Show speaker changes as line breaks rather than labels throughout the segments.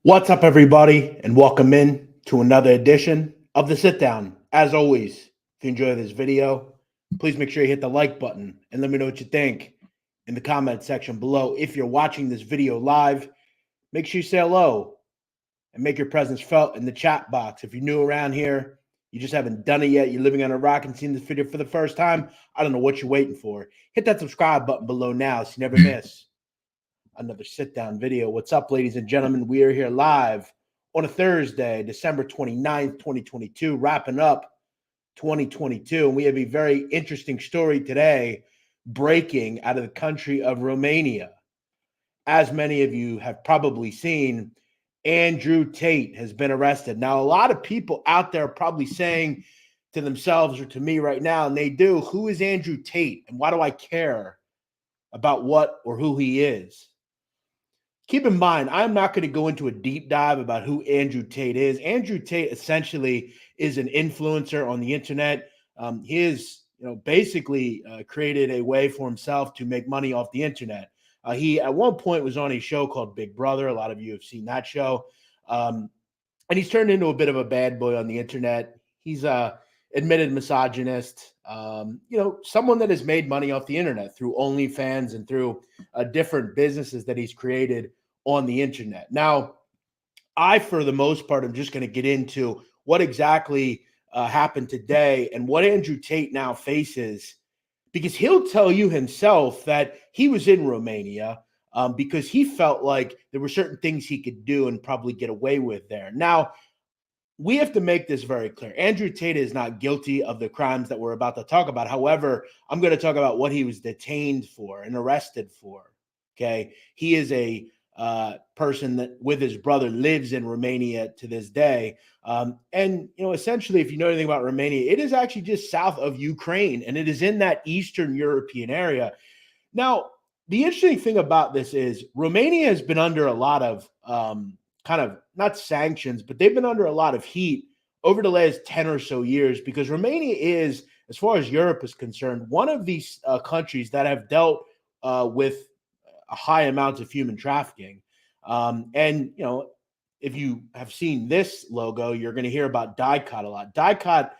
What's up, everybody, and welcome in to another edition of The Sit Down. As always, if you enjoy this video, please make sure you hit the like button and let me know what you think in the comment section below. If you're watching this video live, make sure you say hello and make your presence felt in the chat box. If you're new around here, you just haven't done it yet, you're living on a rock and seeing this video for the first time, I don't know what you're waiting for. Hit that subscribe button below now so you never miss another sit-down video. What's up, ladies and gentlemen? We are here live on a Thursday, December 29th, 2022, wrapping up 2022. And we have a very interesting story today breaking out of the country of Romania. As many of you have probably seen, Andrew Tate has been arrested. Now, a lot of people out there are probably saying to themselves or to me right now, and they do, who is Andrew Tate and why do I care about what or who he is? Keep in mind, I'm not going to go into a deep dive about who Andrew Tate is. Andrew Tate essentially is an influencer on the internet. He is, basically created a way for himself to make money off the internet. He, at one point, was on a show called Big Brother. A lot of you have seen that show. And he's turned into a bit of a bad boy on the internet. He's a admitted misogynist, someone that has made money off the internet through OnlyFans and through different businesses that he's created on the internet. Now, I, for the most part, am just going to get into what exactly happened today and what Andrew Tate now faces, because he'll tell you himself that he was in Romania because he felt like there were certain things he could do and probably get away with there. Now, we have to make this very clear. Andrew Tate is not guilty of the crimes that we're about to talk about. However, I'm going to talk about what he was detained for and arrested for. Okay. He is a person that, with his brother, lives in Romania to this day. Essentially, if you know anything about Romania, it is actually just south of Ukraine, and it is in that Eastern European area. Now, the interesting thing about this is Romania has been under a lot of kind of not sanctions, but they've been under a lot of heat over the last 10 or so years because Romania is, as far as Europe is concerned, one of these countries that have dealt with a high amount of human trafficking. If you have seen this logo, you're going to hear about DICOT a lot. DICOT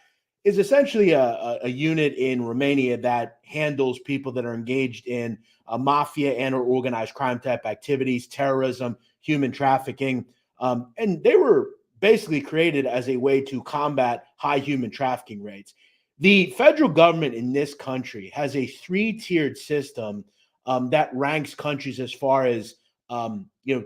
is essentially a unit in Romania that handles people that are engaged in mafia and or organized crime type activities, terrorism, human trafficking. And they were basically created as a way to combat high human trafficking rates. The federal government in this country has a three-tiered system that ranks countries as far as,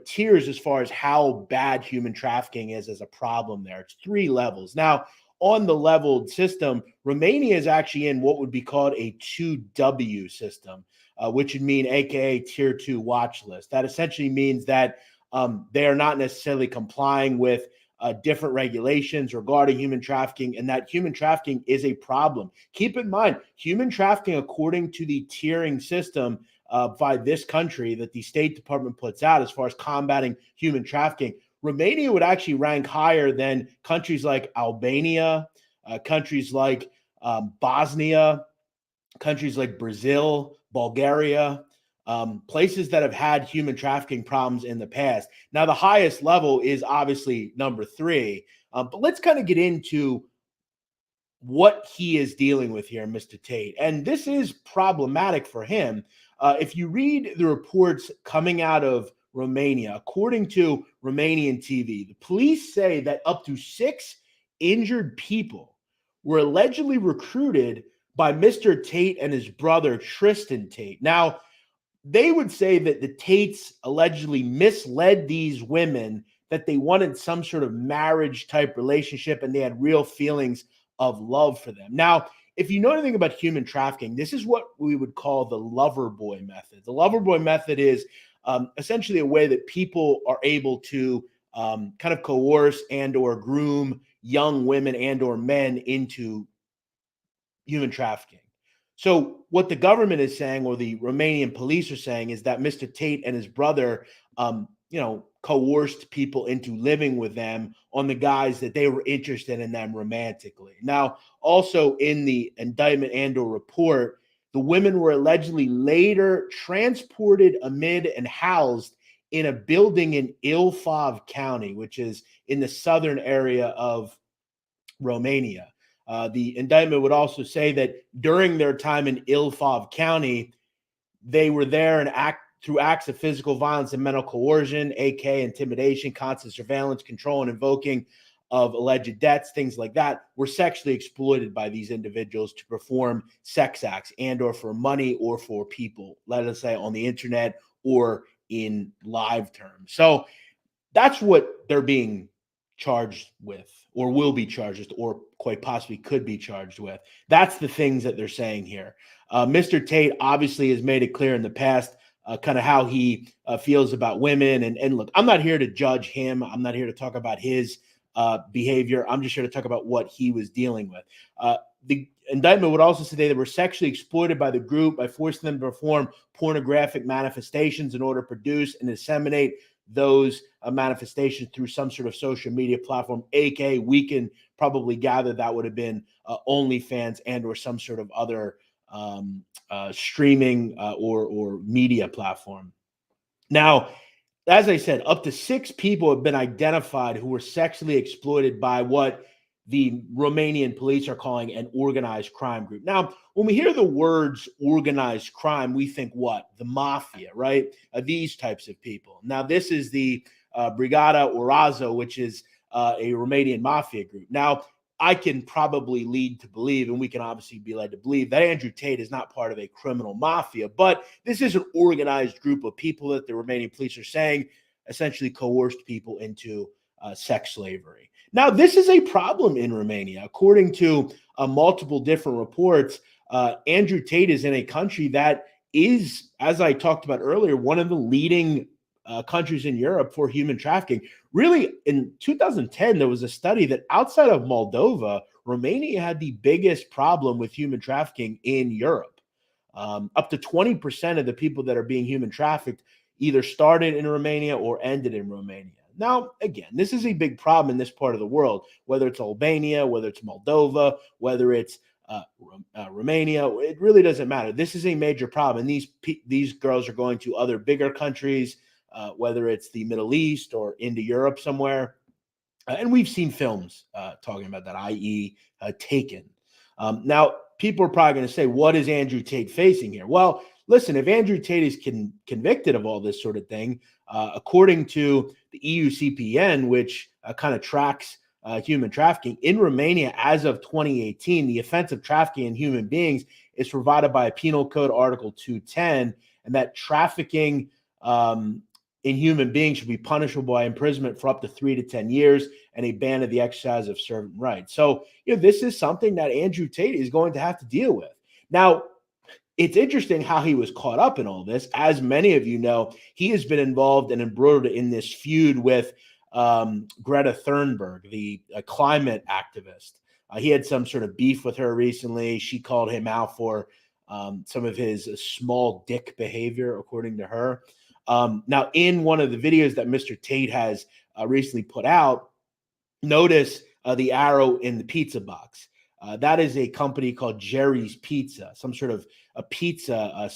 tiers as far as how bad human trafficking is as a problem there. It's three levels. Now, on the leveled system, Romania is actually in what would be called a 2W system, which would mean AKA tier 2 watch list. That essentially means that they are not necessarily complying with different regulations regarding human trafficking, and that human trafficking is a problem. Keep in mind, human trafficking, according to the tiering system by this country that the State Department puts out as far as combating human trafficking, Romania would actually rank higher than countries like Albania, countries like Bosnia, countries like Brazil, Bulgaria, places that have had human trafficking problems in the past. Now, the highest level is obviously number 3, but let's kind of get into what he is dealing with here, Mr. Tate. And this is problematic for him. If you read the reports coming out of Romania, according to Romanian TV, the police say that up to 6 injured people were allegedly recruited by Mr. Tate and his brother, Tristan Tate. Now, they would say that the Tates allegedly misled these women that they wanted some sort of marriage type relationship and they had real feelings of love for them. Now, if you know anything about human trafficking, this is what we would call the lover boy method. The lover boy method is essentially a way that people are able to kind of coerce and or groom young women and or men into human trafficking. So what the government is saying, or the Romanian police are saying, is that Mr. Tate and his brother, coerced people into living with them on the guise that they were interested in them romantically. Now, also in the indictment and or report, the women were allegedly later transported amid and housed in a building in Ilfov County, which is in the southern area of Romania. The indictment would also say that during their time in Ilfov County, they were there and through acts of physical violence and mental coercion, AK intimidation, constant surveillance, control, and invoking of alleged debts, things like that, were sexually exploited by these individuals to perform sex acts and or for money or for people, let us say on the internet or in live terms. So that's what they're being charged with, or will be charged with, or quite possibly could be charged with. That's the things that they're saying here. Mr. Tate obviously has made it clear in the past kind of how he feels about women. And look, I'm not here to judge him. I'm not here to talk about his behavior. I'm just here to talk about what he was dealing with. The indictment would also say they were sexually exploited by the group by forcing them to perform pornographic manifestations in order to produce and disseminate those manifestations through some sort of social media platform. AK, we can probably gather that would have been OnlyFans and or some sort of other streaming or media platform. Now, as I said, up to 6 people have been identified who were sexually exploited by what the Romanian police are calling an organized crime group. Now, when we hear the words organized crime, we think what? The mafia, right? These types of people. Now, this is the Brigada Orazo, which is a Romanian mafia group. Now, I can probably lead to believe, and we can obviously be led to believe, that Andrew Tate is not part of a criminal mafia, but this is an organized group of people that the Romanian police are saying essentially coerced people into sex slavery. Now, this is a problem in Romania. According to multiple different reports, Andrew Tate is in a country that is, as I talked about earlier, one of the leading countries in Europe for human trafficking. Really, in 2010, there was a study that outside of Moldova, Romania had the biggest problem with human trafficking in Europe. Up to 20% of the people that are being human trafficked either started in Romania or ended in Romania. Now, again, this is a big problem in this part of the world, whether it's Albania, whether it's Moldova, whether it's Romania. It really doesn't matter. This is a major problem. And these girls are going to other bigger countries, whether it's the Middle East or into Europe somewhere. And we've seen films talking about that, i.e. Taken. Now, people are probably going to say, what is Andrew Tate facing here? Well, listen, if Andrew Tate is convicted of all this sort of thing, according to the EU-CPN, which kind of tracks human trafficking, in Romania as of 2018, the offense of trafficking in human beings is provided by a Penal Code Article 210, and that trafficking in human beings should be punishable by imprisonment for up to 3 to 10 years and a ban of the exercise of certain rights. So, this is something that Andrew Tate is going to have to deal with. Now, it's interesting how he was caught up in all this. As many of you know, he has been involved and embroiled in this feud with Greta Thunberg, the climate activist. He had some sort of beef with her recently. She called him out for some of his small dick behavior, according to her. Now, in one of the videos that Mr. Tate has recently put out, notice the arrow in the pizza box. That is a company called Jerry's Pizza, some sort of a pizza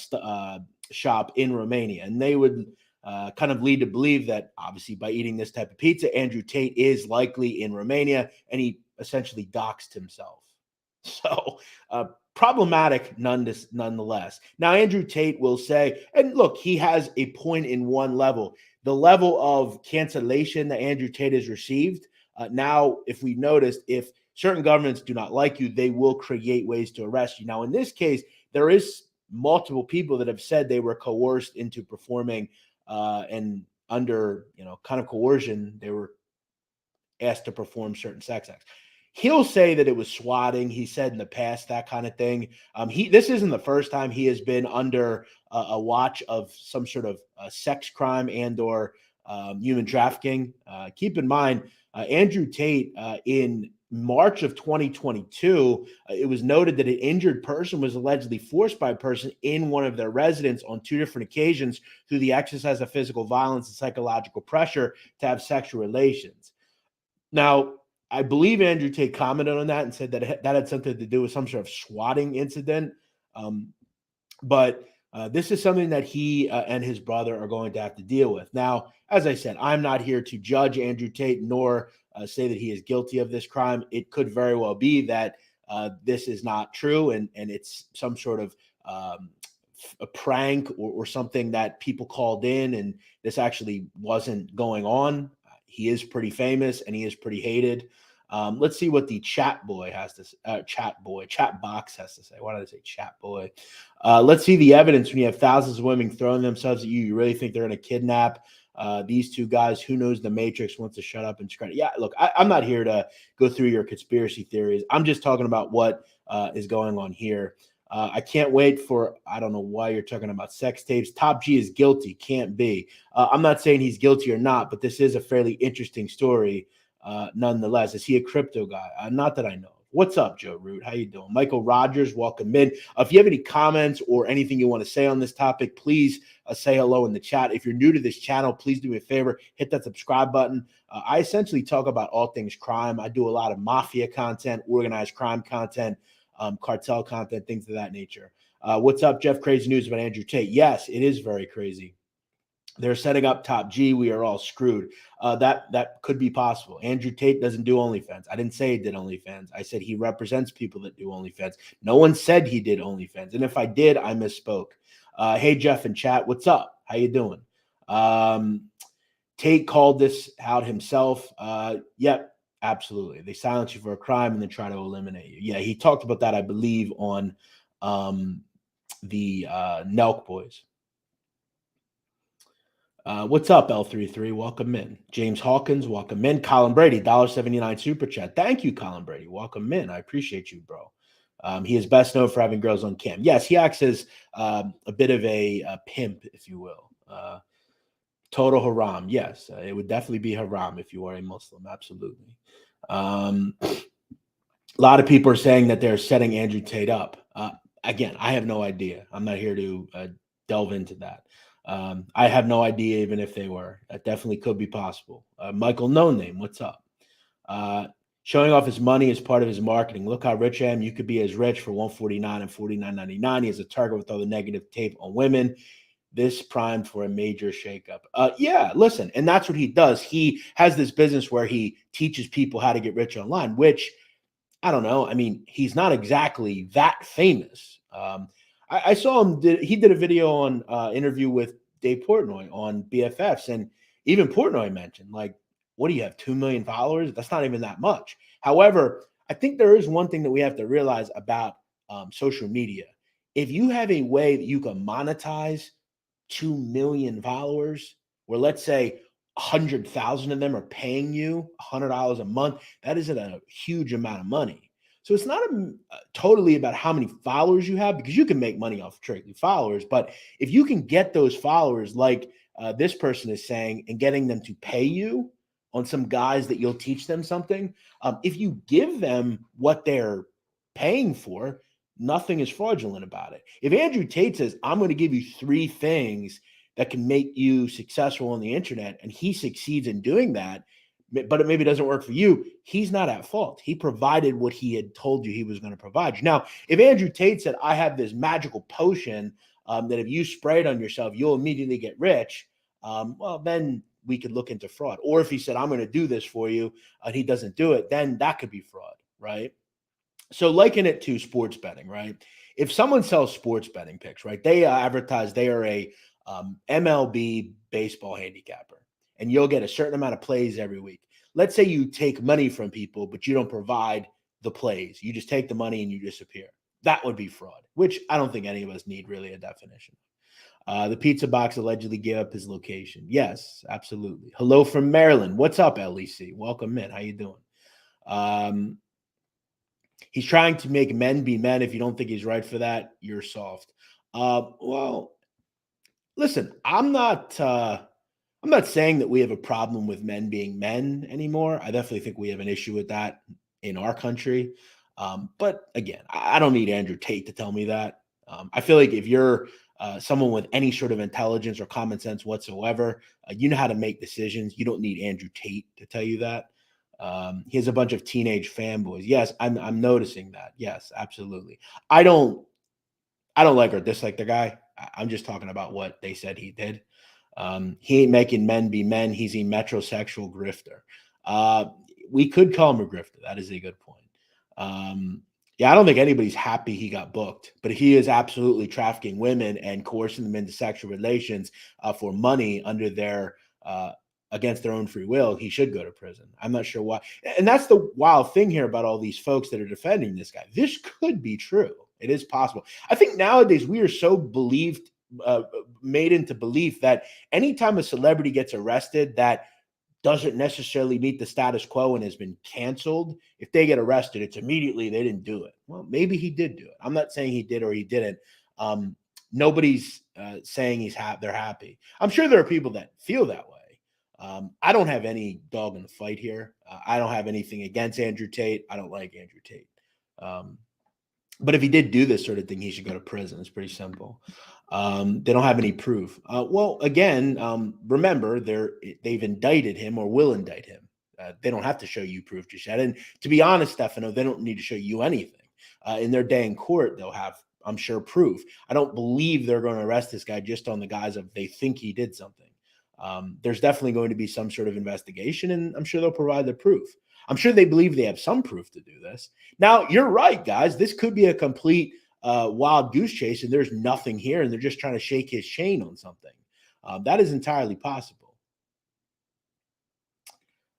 shop in Romania. And they would kind of lead to believe that, obviously, by eating this type of pizza, Andrew Tate is likely in Romania, and he essentially doxed himself. So problematic nonetheless. Now, Andrew Tate will say, and look, he has a point in one level. The level of cancellation that Andrew Tate has received, now, if we noticed, if certain governments do not like you, they will create ways to arrest you. Now, in this case, there is multiple people that have said they were coerced into performing and under, kind of coercion, they were asked to perform certain sex acts. He'll say that it was swatting. He said in the past that kind of thing. This isn't the first time he has been under a watch of some sort of sex crime and or human trafficking. Keep in mind, Andrew Tate in March of 2022, it was noted that an injured person was allegedly forced by a person in one of their residence on 2 different occasions through the exercise of physical violence and psychological pressure to have sexual relations. Now, I believe Andrew Tate commented on that and said that that had something to do with some sort of swatting incident. But This is something that he and his brother are going to have to deal with. Now, as I said, I'm not here to judge Andrew Tate nor say that he is guilty of this crime. It could very well be that this is not true and it's some sort of a prank or something that people called in and this actually wasn't going on. He is pretty famous and he is pretty hated. Let's see what the chat box has to say. Why did I say chat boy? Let's see the evidence when you have thousands of women throwing themselves at you. You really think they're going to kidnap these two guys? Who knows? The Matrix wants to shut up and scratch. Yeah, look, I'm not here to go through your conspiracy theories. I'm just talking about what is going on here. I can't wait for, I don't know why you're talking about sex tapes. Top G is guilty. Can't be. I'm not saying he's guilty or not, but this is a fairly interesting story. Nonetheless, is he a crypto guy? Not that I know. What's up, Joe Root? How you doing? Michael Rogers, welcome in. If you have any comments or anything you want to say on this topic, please say hello in the chat. If you're new to this channel, please do me a favor, hit that subscribe button. I essentially talk about all things crime. I do a lot of mafia content, organized crime content, cartel content, things of that nature. What's up, Jeff? Crazy news about Andrew Tate. Yes, it is very crazy. They're setting up Top G. We are all screwed. That could be possible. Andrew Tate doesn't do OnlyFans. I didn't say he did OnlyFans. I said he represents people that do OnlyFans. No one said he did OnlyFans. And if I did, I misspoke. Hey, Jeff in chat. What's up? How you doing? Tate called this out himself. Yep, absolutely. They silence you for a crime and then try to eliminate you. Yeah, he talked about that, I believe, on the Nelk Boys. What's up, L33? Welcome in. James Hawkins, welcome in. Colin Brady, $1.79 super chat. Thank you, Colin Brady. Welcome in. I appreciate you, bro. He is best known for having girls on cam. Yes, he acts as a bit of a pimp, if you will. Total haram. Yes, it would definitely be haram if you are a Muslim. Absolutely. A lot of people are saying that they're setting Andrew Tate up. Again, I have no idea. I'm not here to delve into that. I have no idea even if they were. That definitely could be possible. Michael No Name, what's up? Showing off his money is part of his marketing. Look how rich I am. You could be as rich for $149 and $49.99. He has a target with all the negative tape on women. This primed for a major shakeup. Yeah, listen, and that's what he does. He has this business where he teaches people how to get rich online, which I don't know. I mean, he's not exactly that famous. I saw him. He did a video on interview with Dave Portnoy on BFFs, and even Portnoy mentioned, like, what do you have, 2 million followers? That's not even that much. However, I think there is one thing that we have to realize about social media. If you have a way that you can monetize 2 million followers, where let's say 100,000 of them are paying you $100 a month, that isn't a huge amount of money. So it's not totally about how many followers you have, because you can make money off strictly followers. But if you can get those followers, like this person is saying, and getting them to pay you on some guys that you'll teach them something, if you give them what they're paying for, nothing is fraudulent about it. If Andrew Tate says, I'm going to give you 3 things that can make you successful on the internet, and he succeeds in doing that, but it maybe doesn't work for you, he's not at fault. He provided what he had told you he was going to provide you. Now, if Andrew Tate said, I have this magical potion that if you spray it on yourself, you'll immediately get rich, well, then we could look into fraud. Or if he said, I'm going to do this for you, and he doesn't do it, then that could be fraud, right? So liken it to sports betting, right? If someone sells sports betting picks, right, they advertise they are a MLB baseball handicapper, and you'll get a certain amount of plays every week. Let's say you take money from people, but you don't provide the plays. You just take the money and you disappear. That would be fraud, which I don't think any of us need really a definition. The pizza box allegedly gave up his location. Yes, absolutely. Hello from Maryland. What's up, LEC? Welcome in. How you doing? He's trying to make men be men. If you don't think he's right for that, you're soft. Well, listen, I'm not saying that we have a problem with men being men anymore. I definitely think we have an issue with that in our country. But again, I don't need Andrew Tate to tell me that. I feel like if you're someone with any sort of intelligence or common sense whatsoever, you know how to make decisions. You don't need Andrew Tate to tell you that. He has a bunch of teenage fanboys. Yes, I'm noticing that. Yes, absolutely. I don't I don't like or dislike the guy. I'm just talking about what they said he did. He ain't making men be men. He's a metrosexual grifter. Uh, we could call him a grifter. That is a good point. Yeah, I don't think anybody's happy he got booked, but he is absolutely trafficking women and coercing them into sexual relations for money under their against their own free will. He should go to prison. I'm not sure why. And that's the wild thing here about all these folks that are defending this guy. This could be true. It is possible. I think nowadays we are so believed, made into belief that anytime a celebrity gets arrested that doesn't necessarily meet the status quo and has been canceled, if they get arrested, it's immediately they didn't do it. Well, maybe he did do it. I'm not saying he did or he didn't. Nobody's saying they're happy. I'm sure there are people that feel that way. I don't have any dog in the fight here. I don't have anything against Andrew Tate. I don't like Andrew Tate. But if he did do this sort of thing, he should go to prison. It's pretty simple. They don't have any proof. Well, again, remember, they've indicted him or will indict him. They don't have to show you proof just yet. And to be honest, Stefano, they don't need to show you anything. In their day in court, they'll have, I'm sure, proof. I don't believe they're going to arrest this guy just on the guise of they think he did something. There's definitely going to be some sort of investigation, and I'm sure they'll provide the proof. I'm sure they believe they have some proof to do this. Now, you're right, guys. This could be a complete wild goose chase, and there's nothing here, and they're just trying to shake his chain on something. That is entirely possible.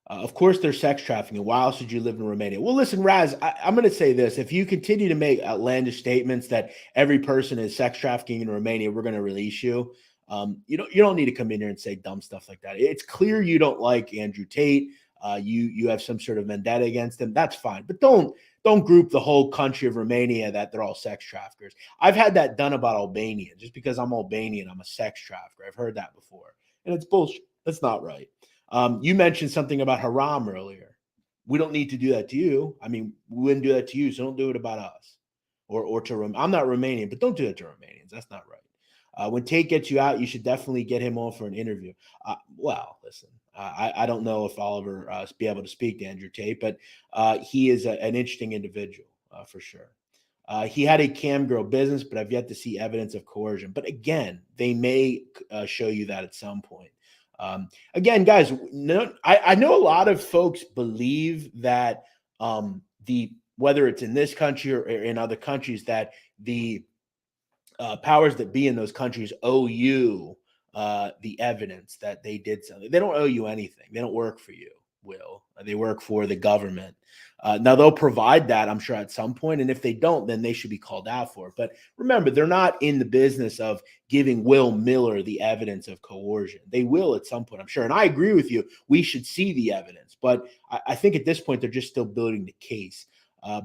Of course, there's sex trafficking. Why else would you live in Romania? Well, listen, Raz, I'm going to say this. If you continue to make outlandish statements that every person is sex trafficking in Romania, we're going to release you. You don't need to come in here and say dumb stuff like that. It's clear you don't like Andrew Tate. You have some sort of vendetta against him. That's fine, but don't group the whole country of Romania that they're all sex traffickers. I've had that done about Albania. Just because I'm Albanian, I'm a sex trafficker. I've heard that before, and it's bullshit. That's not right. You mentioned something about haram earlier. We don't need to do that to you. I mean, we wouldn't do that to you, so don't do it about us or to I'm not Romanian, but don't do that to Romanians. That's not right. When Tate gets you out, you should definitely get him on for an interview. Well, listen, I don't know if I'll ever be able to speak to Andrew Tate, but he is an interesting individual for sure. He had a cam girl business, but I've yet to see evidence of coercion. But again, they may show you that at some point. Again, guys, I know a lot of folks believe that whether it's in this country or in other countries, that the powers that be in those countries owe you the evidence that they did something. They don't owe you anything. They don't work for you, Will. They work for the government. Now, they'll provide that, I'm sure, at some point. And if they don't, then they should be called out for it. But remember, they're not in the business of giving Will Miller the evidence of coercion. They will at some point, I'm sure. And I agree with you. We should see the evidence. But I think at this point, they're just still building the case.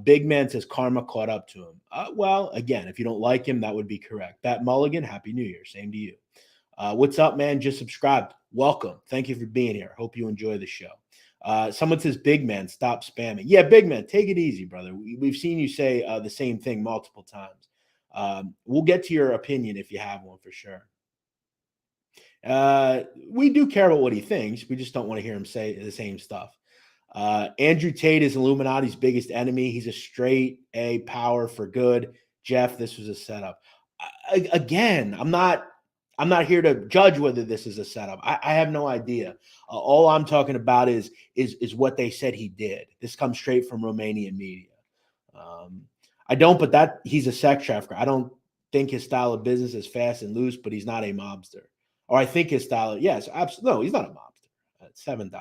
Big Man says karma caught up to him. Well, again, if you don't like him, that would be correct. Bat Mulligan, Happy New Year. Same to you. What's up, man? Just subscribed. Welcome. Thank you for being here. Hope you enjoy the show. Someone says, Big Man, stop spamming. Yeah, Big Man, take it easy, brother. We've seen you say the same thing multiple times. We'll get to your opinion if you have one for sure. We do care about what he thinks. We just don't want to hear him say the same stuff. Andrew Tate is Illuminati's biggest enemy. He's a straight A power for good. Jeff, this was a setup. Again, I'm not here to judge whether this is a setup. I have no idea. All I'm talking about is what they said he did. This comes straight from Romanian media. I don't, but that he's a sex trafficker. I don't think his style of business is fast and loose, but he's not a mobster. Or I think his style, yes, absolutely. No, he's not a mobster. 7,000%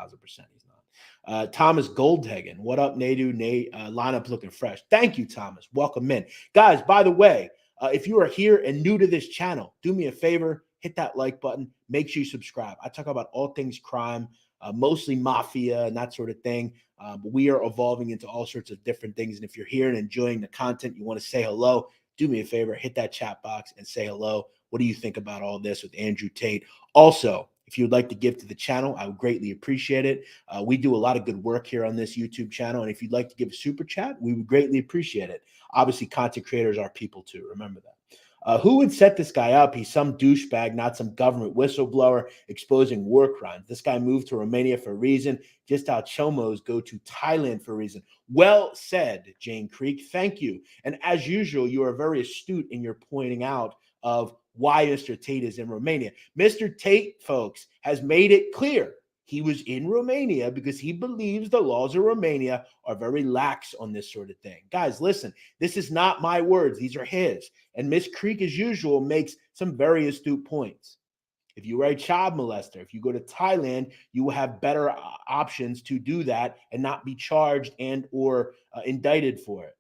he's not. Thomas Goldhagen, what up, Nadu? Lineup looking fresh. Thank you, Thomas. Welcome in. Guys, by the way, if you are here and new to this channel, do me a favor, hit that like button. Make sure you subscribe. I talk about all things crime, mostly mafia and that sort of thing. But we are evolving into all sorts of different things. And if you're here and enjoying the content, you want to say hello, do me a favor, hit that chat box and say hello. What do you think about all this with Andrew Tate? Also, if you would like to give to the channel, I would greatly appreciate it. We do a lot of good work here on this YouTube channel. And if you'd like to give a super chat, we would greatly appreciate it. Obviously, content creators are people too. Remember that. Who would set this guy up? He's some douchebag, not some government whistleblower exposing war crimes. This guy moved to Romania for a reason, just how chomos go to Thailand for a reason. Well said, Jane Creek. Thank you. And as usual, you are very astute in your pointing out of why Mr. Tate is in Romania. Mr. Tate, folks, has made it clear he was in Romania because he believes the laws of Romania are very lax on this sort of thing. Guys, listen, this is not my words. These are his. And Miss Creek, as usual, makes some very astute points. If you are a child molester, if you go to Thailand, you will have better options to do that and not be charged and or indicted for it.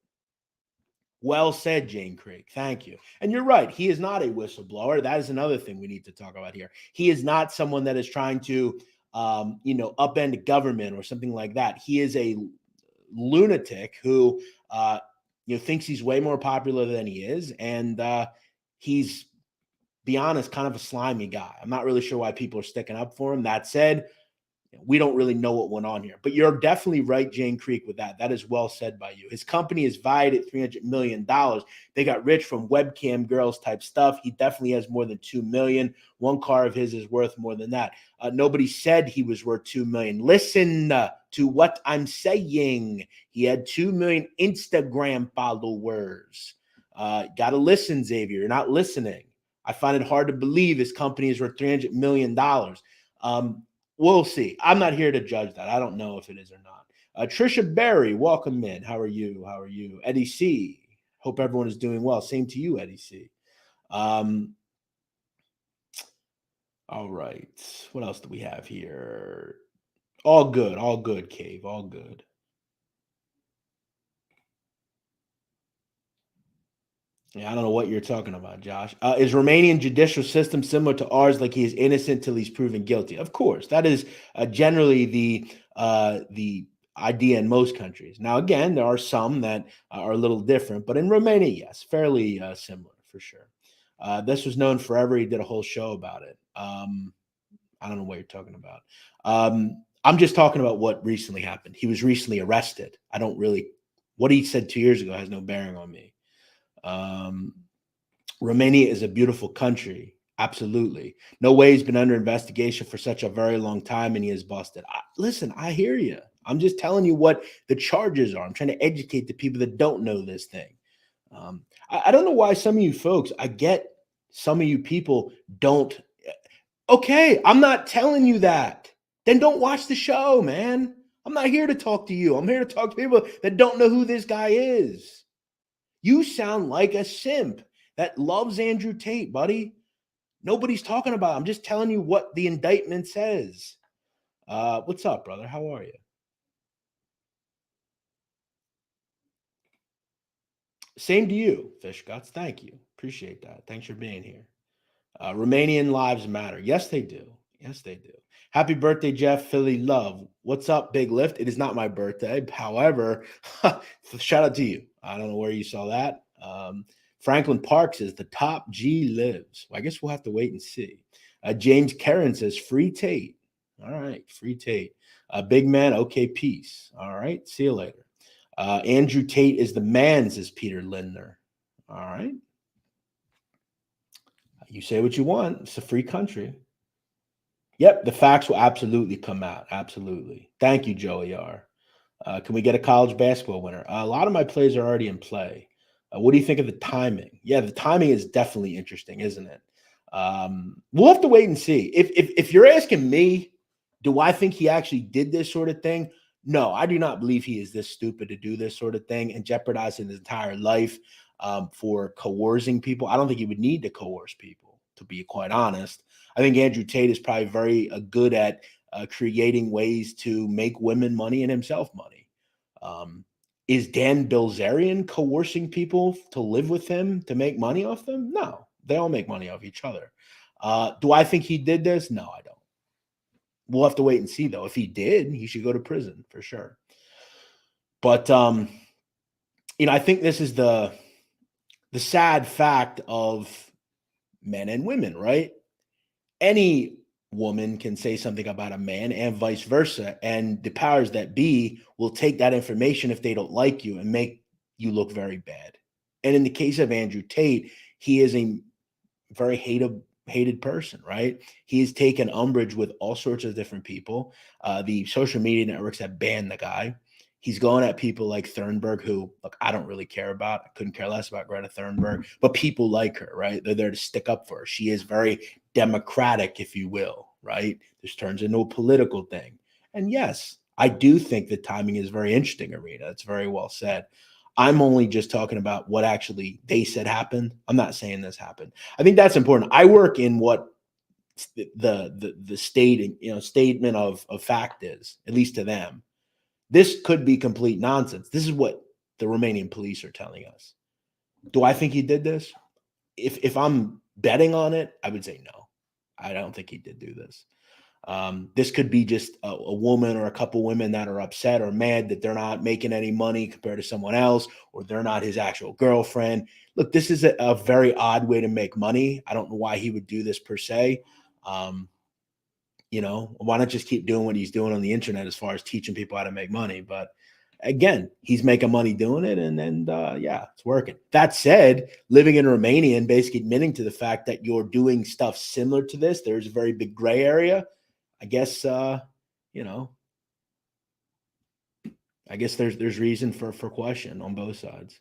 Well said, Jane Craig. Thank you. And you're right. He is not a whistleblower. That is another thing we need to talk about here. He is not someone that is trying to, upend the government or something like that. He is a lunatic who, thinks he's way more popular than he is. And he's, be honest, kind of a slimy guy. I'm not really sure why people are sticking up for him. That said, we don't really know what went on here. But you're definitely right, Jane Creek, with that. That is well said by you. His company is valued at $300 million. They got rich from webcam girls type stuff. He definitely has more than $2 million. One car of his is worth more than that. Nobody said he was worth $2 million. Listen to what I'm saying. He had 2 million Instagram followers. Got to listen, Xavier. You're not listening. I find it hard to believe his company is worth $300 million. We'll see. I'm not here to judge that. I don't know if it is or not. Trisha Berry, welcome in. How are you? How are you? Eddie C. Hope everyone is doing well. Same to you, Eddie C. All right. What else do we have here? All good, Cave. All good. Yeah, I don't know what you're talking about, Josh. Is Romanian judicial system similar to ours, like he is innocent till he's proven guilty? Of course. That is generally the idea in most countries. Now, again, there are some that are a little different, but in Romania, yes, fairly similar for sure. This was known forever. He did a whole show about it. I don't know what you're talking about. I'm just talking about what recently happened. He was recently arrested. What he said 2 years ago has no bearing on me. Romania is a beautiful country. Absolutely. No way he's been under investigation for such a very long time and he is busted. Listen, I hear you. I'm just telling you what the charges are. I'm trying to educate the people that don't know this thing. I don't know why some of you folks, I get some of you people don't. Okay, I'm not telling you that. Then don't watch the show, man. I'm not here to talk to you. I'm here to talk to people that don't know who this guy is. You sound like a simp that loves Andrew Tate, buddy. Nobody's talking about it. I'm just telling you what the indictment says. What's up, brother? How are you? Same to you, Fish Guts. Thank you. Appreciate that. Thanks for being here. Romanian lives matter. Yes, they do. Yes, they do. Happy birthday, Jeff. Philly love. What's up, Big Lift? It is not my birthday. However, shout out to you. I don't know where you saw that. Franklin Park says the top G lives. Well, I guess we'll have to wait and see. James Karen says free Tate. All right, free Tate. Big man, okay, peace. All right, see you later. Andrew Tate is the man, says Peter Lindner. All right. You say what you want. It's a free country. Yep, the facts will absolutely come out. Absolutely. Thank you, Joey R. Can we get a college basketball winner? A lot of my plays are already in play. What do you think of the timing? Yeah, the timing is definitely interesting, isn't it? We'll have to wait and see. If you're asking me, do I think he actually did this sort of thing? No, I do not believe he is this stupid to do this sort of thing and jeopardizing his entire life for coercing people. I don't think he would need to coerce people, to be quite honest. I think Andrew Tate is probably very good at creating ways to make women money and himself money. Is Dan Bilzerian coercing people to live with him to make money off them? No, they all make money off each other. Do I think he did this? No, I don't. We'll have to wait and see, though. If he did, he should go to prison for sure. But, I think this is the sad fact of men and women, right? Any woman can say something about a man and vice versa. And the powers that be will take that information if they don't like you and make you look very bad. And in the case of Andrew Tate, he is a very hated person, right? He has taken umbrage with all sorts of different people. The social media networks have banned the guy. He's going at people like Thunberg, who, look, I don't really care about. I couldn't care less about Greta Thunberg, but people like her, right? They're there to stick up for her. She is very democratic, if you will, right? This turns into a political thing. And yes, I do think the timing is very interesting, Arena. It's very well said. I'm only just talking about what actually they said happened. I'm not saying this happened. I think that's important. I work in what the state, statement of fact is, at least to them. This could be complete nonsense. This is what the Romanian police are telling us. Do I think he did this? If I'm betting on it, I would say no. I don't think he did do this. This could be just a woman or a couple women that are upset or mad that they're not making any money compared to someone else, or they're not his actual girlfriend. Look, this is a very odd way to make money. I don't know why he would do this per se. Why not just keep doing what he's doing on the internet as far as teaching people how to make money? But again, he's making money doing it, and yeah, it's working. That said, living in Romania and basically admitting to the fact that you're doing stuff similar to this, there's a very big gray area. I guess I guess there's reason for question on both sides.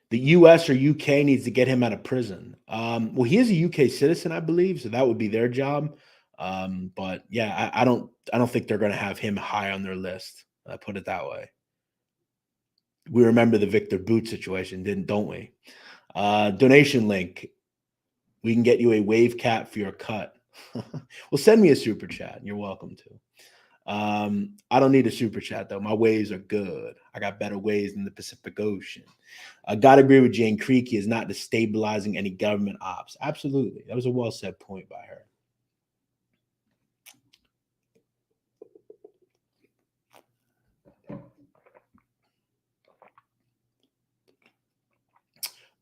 The U.S. or U.K. needs to get him out of prison. Well, he is a U.K. citizen, I believe, so that would be their job. But yeah, I don't think they're going to have him high on their list. I put it that way. We remember the Victor Boot situation, don't we? Donation link. We can get you a wave cap for your cut. Well, send me a super chat. You're welcome to. I don't need a super chat though. My waves are good. I got better waves than the Pacific Ocean. I gotta agree with Jane Creek. He is not destabilizing any government ops. Absolutely. That was a well said point by her.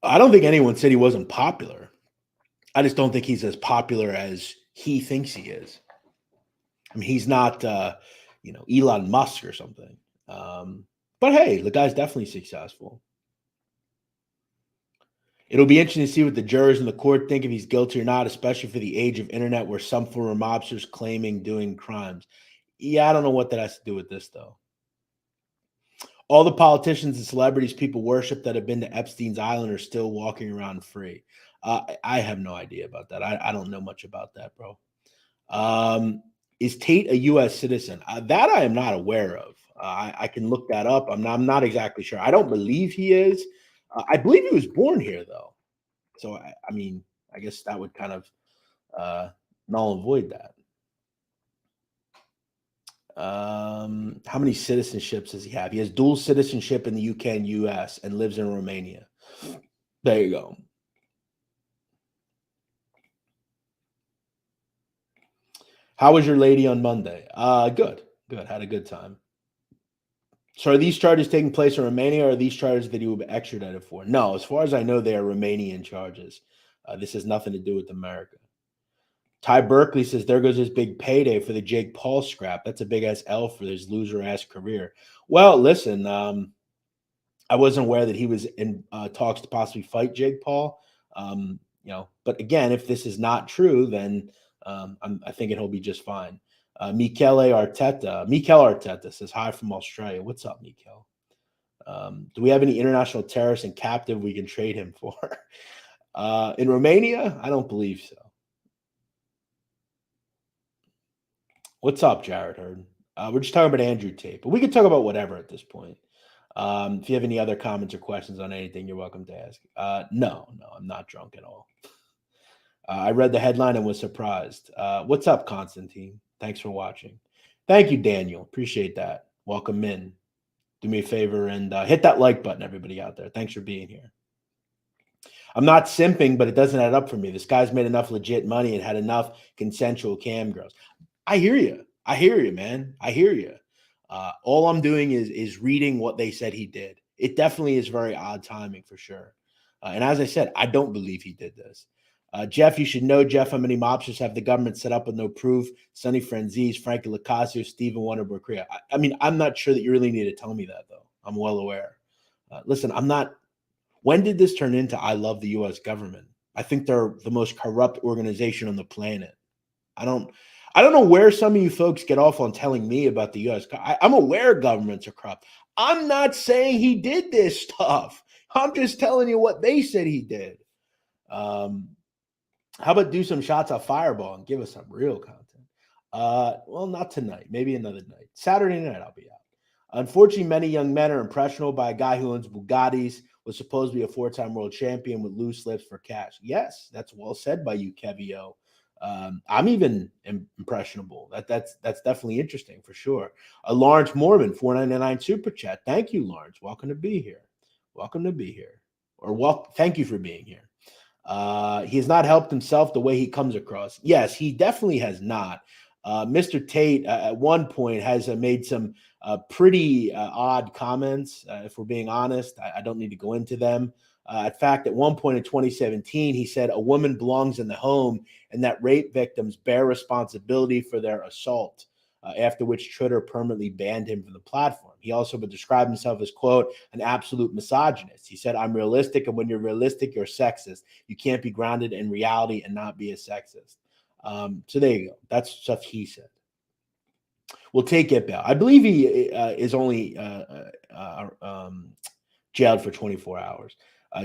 I don't think anyone said he wasn't popular. I just don't think he's as popular as he thinks he is. I mean, he's not, Elon Musk or something. But hey, the guy's definitely successful. It'll be interesting to see what the jurors in the court think if he's guilty or not, especially for the age of internet where some former mobsters claiming doing crimes. Yeah, I don't know what that has to do with this, though. All the politicians and celebrities people worship that have been to Epstein's Island are still walking around free. I have no idea about that. I don't know much about that, bro. Is Tate a U.S. citizen? That I am not aware of. I can look that up. I'm not exactly sure. I don't believe he is. I believe he was born here, though. So, I mean, I guess that would kind of null and void that. How many citizenships does he have? He has dual citizenship in the UK and US and lives in Romania. There you go. How was your lady on Monday? Good. Had a good time. So are these charges taking place in Romania, or are these charges that he will be extradited for? No, as far as I know, they are Romanian charges. This has nothing to do with America. Ty Berkeley says, there goes his big payday for the Jake Paul scrap. That's a big-ass L for his loser-ass career. Well, listen, I wasn't aware that he was in talks to possibly fight Jake Paul. But again, if this is not true, then I'm thinking he'll be just fine. Mikel Arteta says, hi from Australia. What's up, Mikel? Do we have any international terrorists in captive we can trade him for? In Romania? I don't believe so. What's up, Jared Hurd? We're just talking about Andrew Tate, but we can talk about whatever at this point. If you have any other comments or questions on anything, you're welcome to ask. No, I'm not drunk at all. I read the headline and was surprised. What's up, Constantine? Thanks for watching. Thank you, Daniel. Appreciate that. Welcome in. Do me a favor and hit that like button, everybody out there. Thanks for being here. I'm not simping, but it doesn't add up for me. This guy's made enough legit money and had enough consensual cam girls. I hear you, man. I hear you. All I'm doing is reading what they said he did. It definitely is very odd timing for sure. And as I said, I don't believe he did this. Jeff, you should know, Jeff, how many mobsters have the government set up with no proof? Sonny Franzese, Frankie Lacasio, Stephen Wonderboy Korea. I mean, I'm not sure that you really need to tell me that, though. I'm well aware. Listen, I'm not When did this turn into I love the US government? I think they're the most corrupt organization on the planet. I don't I don't know where some of you folks get off on telling me about the US. I'm aware governments are corrupt. I'm not saying he did this stuff. I'm just telling you what they said he did. Um, how about do some shots of Fireball and give us some real content? Well, not tonight. Maybe another night. Saturday night, I'll be out. Unfortunately, many young men are impressionable by a guy who owns Bugattis, was supposed to be a four-time world champion with loose lips for cash. Yes, that's well said by you, Kevio. I'm even impressionable. That's definitely interesting for sure. Lawrence Mormon, 499 super chat. Thank you, Lawrence. Welcome to be here. Welcome to be here. Thank you for being here. He has not helped himself the way he comes across. Yes, he definitely has not. Mr. Tate at one point has made some pretty odd comments. If we're being honest, I don't need to go into them. In fact, at one point in 2017, he said a woman belongs in the home and that rape victims bear responsibility for their assault. After which Twitter permanently banned him from the platform. He also would describe himself as, quote, an absolute misogynist. He said, I'm realistic, and when you're realistic, you're sexist. You can't be grounded in reality and not be a sexist. So there you go. That's stuff he said. We'll take it back. I believe he is only jailed for 24 hours.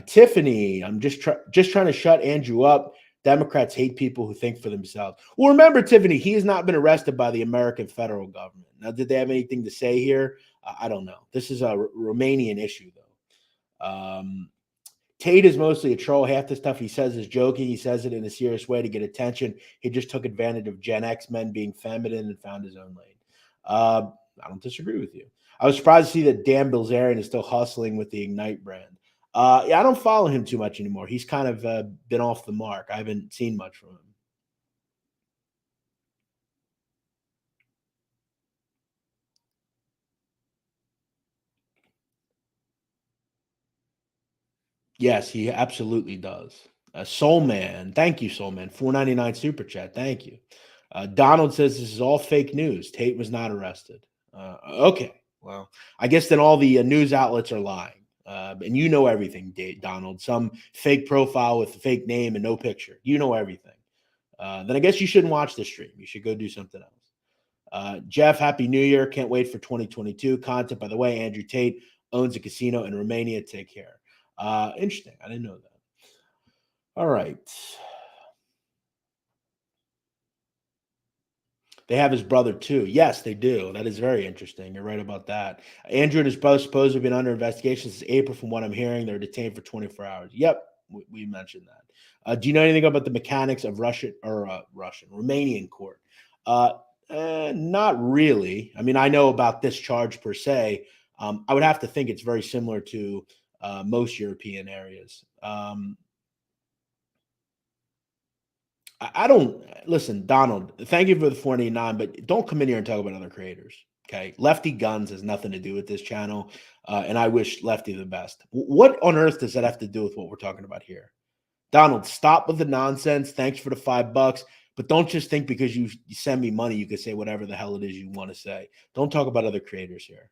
Tiffany, I'm just trying to shut Andrew up. Democrats hate people who think for themselves. Well, remember, Tiffany, he has not been arrested by the American federal government. Now, did they have anything to say here? I don't know. This is a Romanian issue, though. Tate is mostly a troll. Half the stuff he says is joking. He says it in a serious way to get attention. He just took advantage of Gen X men being feminine and found his own lane. I don't disagree with you. I was surprised to see that Dan Bilzerian is still hustling with the Ignite brand. Yeah, I don't follow him too much anymore. He's kind of been off the mark. I haven't seen much from him. Yes, he absolutely does. Soul Man, thank you, Soul Man. 499 super chat, thank you. Donald says this is all fake news. Tate was not arrested. Okay, well, I guess then all the news outlets are lying. And you know everything, Donald. Some fake profile with a fake name and no picture. You know everything. Then I guess you shouldn't watch the stream. You should go do something else. Jeff, Happy New Year. Can't wait for 2022. Content, by the way, Andrew Tate owns a casino in Romania. Take care. Interesting. I didn't know that. All right. They have his brother too. Yes, they do. That is very interesting. You're right about that. Andrew and his brother supposedly have been under investigation since April, from what I'm hearing. They're detained for 24 hours. Yep, we mentioned that. Do you know anything about the mechanics of Romanian court? Not really. I mean, I know about this charge per se. I would have to think it's very similar to most European areas. I don't listen, Donald. Thank you for the 489, but don't come in here and talk about other creators. Okay, Lefty Guns has nothing to do with this channel, and I wish Lefty the best. What on earth does that have to do with what we're talking about here? Donald, stop with the nonsense. Thanks for the $5, but don't just think because you send me money you can say whatever the hell it is you want to say. Don't talk about other creators here.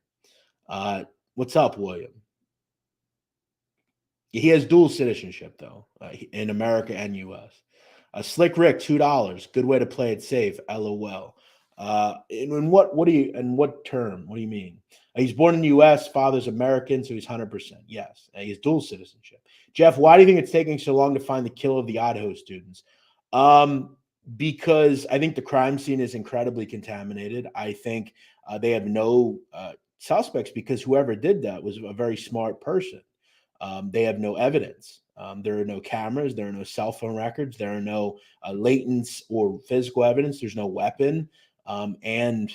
What's up, William? He has dual citizenship though, in America and U.S. Slick Rick, $2. Good way to play it safe. LOL. In what term? What do you mean? He's born in the U.S. Father's American, so he's 100%. Yes, he has dual citizenship. Jeff, why do you think it's taking so long to find the killer of the Idaho students? Because I think the crime scene is incredibly contaminated. I think they have no suspects because whoever did that was a very smart person. They have no evidence. There are no cameras. There are no cell phone records. There are no latent or physical evidence. There's no weapon, and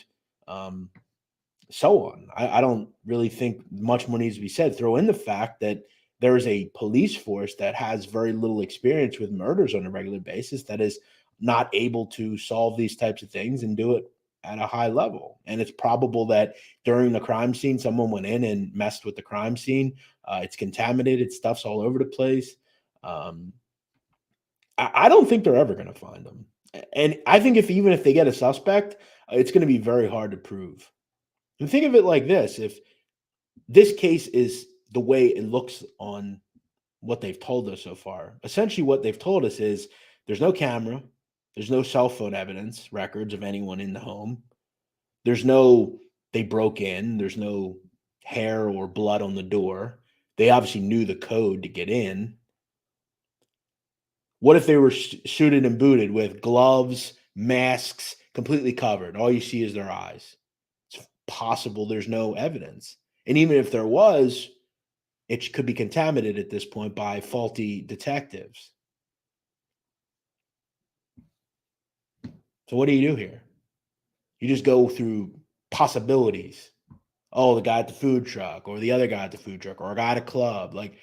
so on. I don't really think much more needs to be said. Throw in the fact that there is a police force that has very little experience with murders on a regular basis that is not able to solve these types of things and do it at a high level. And it's probable that during the crime scene, someone went in and messed with the crime scene. It's contaminated. Stuff's all over the place. I don't think they're ever going to find them. And I think even if they get a suspect, it's going to be very hard to prove. And think of it like this: if this case is the way it looks on what they've told us so far. Essentially, what they've told us is there's no camera, there's no cell phone evidence, records of anyone in the home. There's no, they broke in, there's no hair or blood on the door. They obviously knew the code to get in. What if they were suited and booted with gloves, masks, completely covered? All you see is their eyes. It's possible there's no evidence. And even if there was, it could be contaminated at this point by faulty detectives. So what do you do here? You just go through possibilities. Oh, the guy at the food truck, or the other guy at the food truck, or a guy at a club. Like,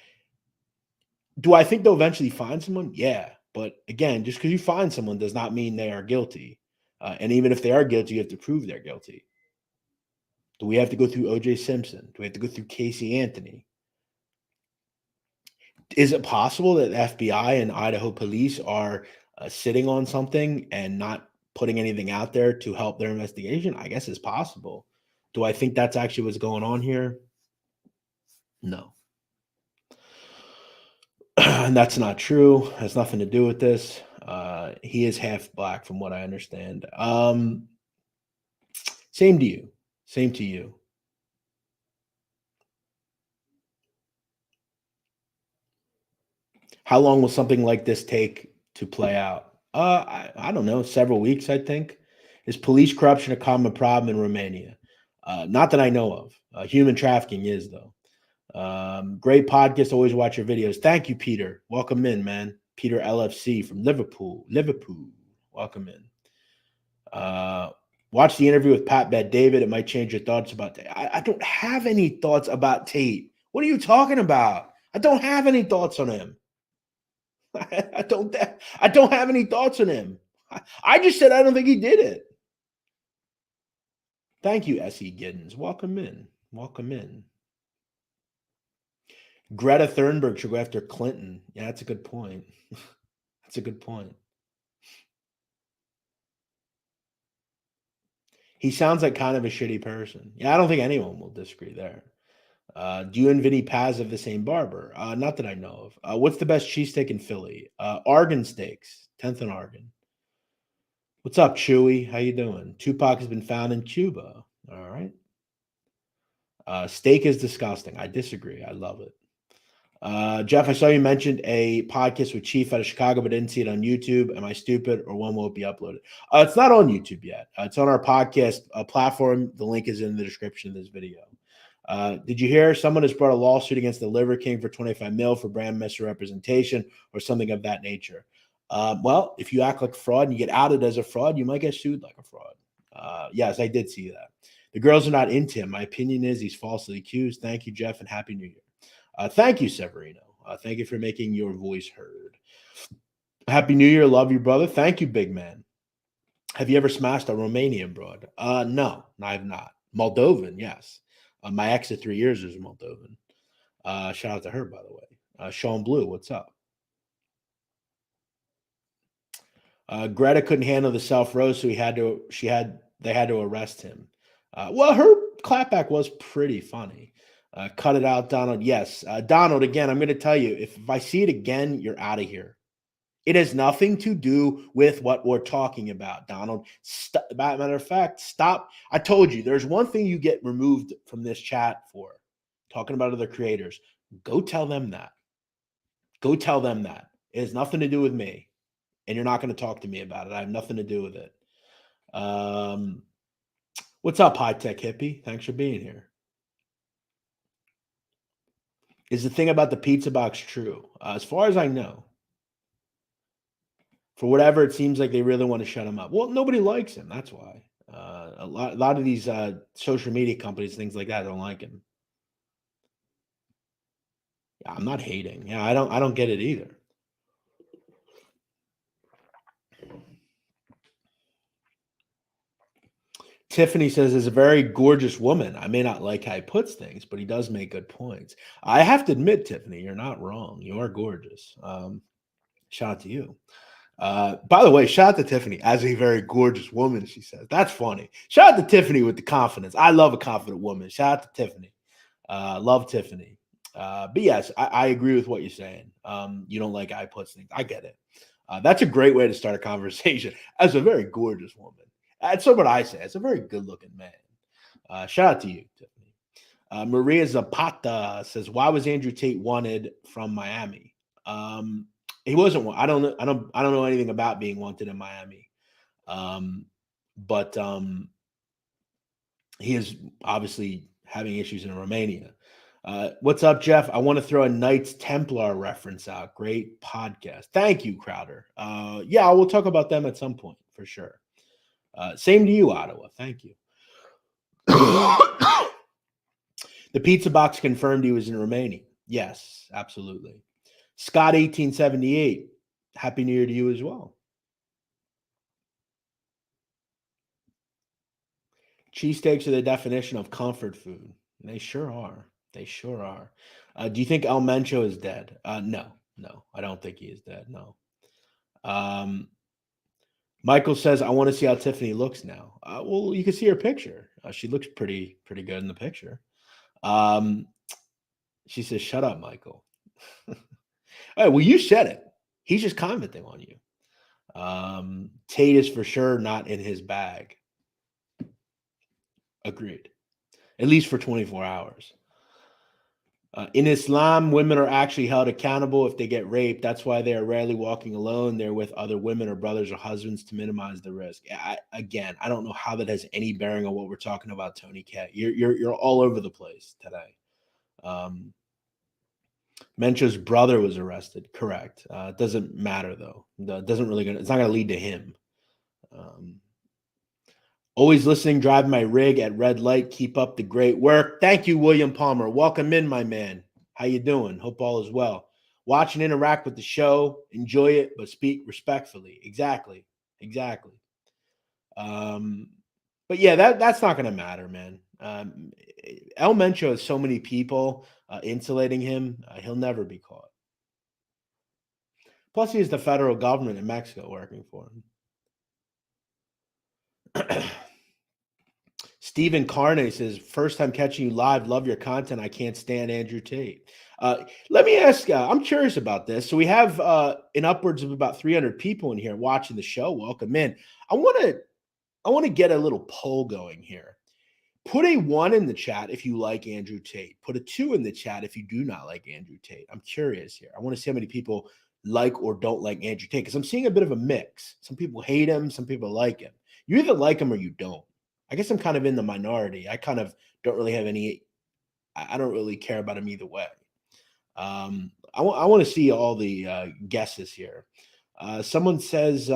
do I think they'll eventually find someone? Yeah. But again, just because you find someone does not mean they are guilty. And even if they are guilty, you have to prove they're guilty. Do we have to go through O.J. Simpson? Do we have to go through Casey Anthony? Is it possible that FBI and Idaho police are sitting on something and not putting anything out there to help their investigation? I guess it's possible. Do I think that's actually what's going on here? No. And that's not true. Has nothing to do with this. He is half black, from what I understand. Same to you. Same to you. How long will something like this take to play out? I don't know. Several weeks, I think. Is police corruption a common problem in Romania? Not that I know of. Human trafficking is, though. Great podcast. Always watch your videos. Thank you, Peter. Welcome in, man. Peter LFC from Liverpool. Welcome in. Watch the interview with Pat Bet David. It might change your thoughts about Tate. I don't have any thoughts about Tate. What are you talking about? I don't have any thoughts on him. I don't have any thoughts on him. I just said I don't think he did it. Thank you, S.E. Giddens. Welcome in. Welcome in. Greta Thunberg should go after Clinton. Yeah, that's a good point. That's a good point. He sounds like kind of a shitty person. Yeah, I don't think anyone will disagree there. Do you and Vinny Paz have the same barber? Not that I know of. What's the best cheesesteak in Philly? Argon Steaks, 10th and Argon. What's up, Chewy? How you doing? Tupac has been found in Cuba. All right. Steak is disgusting. I disagree. I love it. Jeff, I saw you mentioned a podcast with Chief out of Chicago, but didn't see it on YouTube. Am I stupid, or when will it be uploaded? It's not on YouTube yet. It's on our podcast platform. The link is in the description of this video. Did you hear someone has brought a lawsuit against the Liver King for 25 mil for brand misrepresentation or something of that nature? Well, if you act like a fraud and you get outed as a fraud, you might get sued like a fraud. Yes, I did see that. The girls are not into him. My opinion is he's falsely accused. Thank you, Jeff, and Happy New Year. Thank you, Severino. Thank you for making your voice heard. Happy New Year. Love you, brother. Thank you, big man. Have you ever smashed a Romanian broad? No, I have not. Moldovan, yes. My ex of 3 years is Moldovan. Shout out to her, by the way. Sean Blue, what's up? Greta couldn't handle the self-roast, so they had to arrest him. Well, her clapback was pretty funny. Cut it out, Donald. Yes. Donald, again, I'm going to tell you, if I see it again, you're out of here. It has nothing to do with what we're talking about, Donald. Matter of fact, stop. I told you, there's one thing you get removed from this chat for, talking about other creators. Go tell them that. Go tell them that. It has nothing to do with me, and you're not going to talk to me about it. I have nothing to do with it. What's up, high-tech hippie? Thanks for being here. Is the thing about the pizza box true? As far as I know, for whatever it seems like they really want to shut him up. Well, nobody likes him. That's why. A lot of these social media companies, things like that, don't like him. Yeah, I'm not hating. Yeah, I don't get it either. Tiffany says, is a very gorgeous woman. I may not like how he puts things, but he does make good points. I have to admit, Tiffany, you're not wrong. You are gorgeous. Shout out to you. By the way, shout out to Tiffany as a very gorgeous woman, she says. That's funny. Shout out to Tiffany with the confidence. I love a confident woman. Shout out to Tiffany. Love Tiffany. But yes, I agree with what you're saying. You don't like I puts things. I get it. That's a great way to start a conversation. As a very gorgeous woman. That's what I say. It's a very good looking man. Shout out to you, Tiffany. Maria Zapata says, "Why was Andrew Tate wanted from Miami?" He wasn't. I don't know. I don't know anything about being wanted in Miami. But he is obviously having issues in Romania. What's up, Jeff? I want to throw a Knights Templar reference out. Great podcast. Thank you, Crowder. Yeah, we'll talk about them at some point for sure. Same to you, Ottawa. Thank you. The pizza box confirmed he was in Romania. Yes, absolutely. Scott 1878. Happy New Year to you as well. Cheesesteaks are the definition of comfort food. They sure are. They sure are. Do you think El Mencho is dead? No, I don't think he is dead. No. Michael says, I want to see how Tiffany looks now. Well, you can see her picture. She looks pretty good in the picture. She says, shut up, Michael. All right, well, you said it. He's just commenting on you. Tate is for sure not in his bag. Agreed. At least for 24 hours. In Islam, women are actually held accountable if they get raped. That's why they are rarely walking alone. They're with other women or brothers or husbands to minimize the risk. I don't know how that has any bearing on what we're talking about, Tony Cat. You're all over the place today. Mencho's brother was arrested. Correct. It doesn't matter though. It doesn't really it's not going to lead to him. Always listening, driving my rig at red light. Keep up the great work. Thank you, William Palmer. Welcome in, my man. How you doing? Hope all is well. Watch and interact with the show. Enjoy it, but speak respectfully. Exactly. But yeah, that's not going to matter, man. El Mencho has so many people insulating him. He'll never be caught. Plus, he has the federal government in Mexico working for him. Stephen Carney says, first time catching you live. Love your content. I can't stand Andrew Tate. Let me ask, I'm curious about this. So we have in upwards of about 300 people in here watching the show. Welcome in. I want to get a little poll going here. Put a 1 in the chat if you like Andrew Tate. Put a 2 in the chat if you do not like Andrew Tate. I'm curious here. I want to see how many people like or don't like Andrew Tate because I'm seeing a bit of a mix. Some people hate him. Some people like him. You either like him or you don't. I guess I'm kind of in the minority. I kind of don't really have I don't really care about him either way. I want to see all the guesses here. Someone says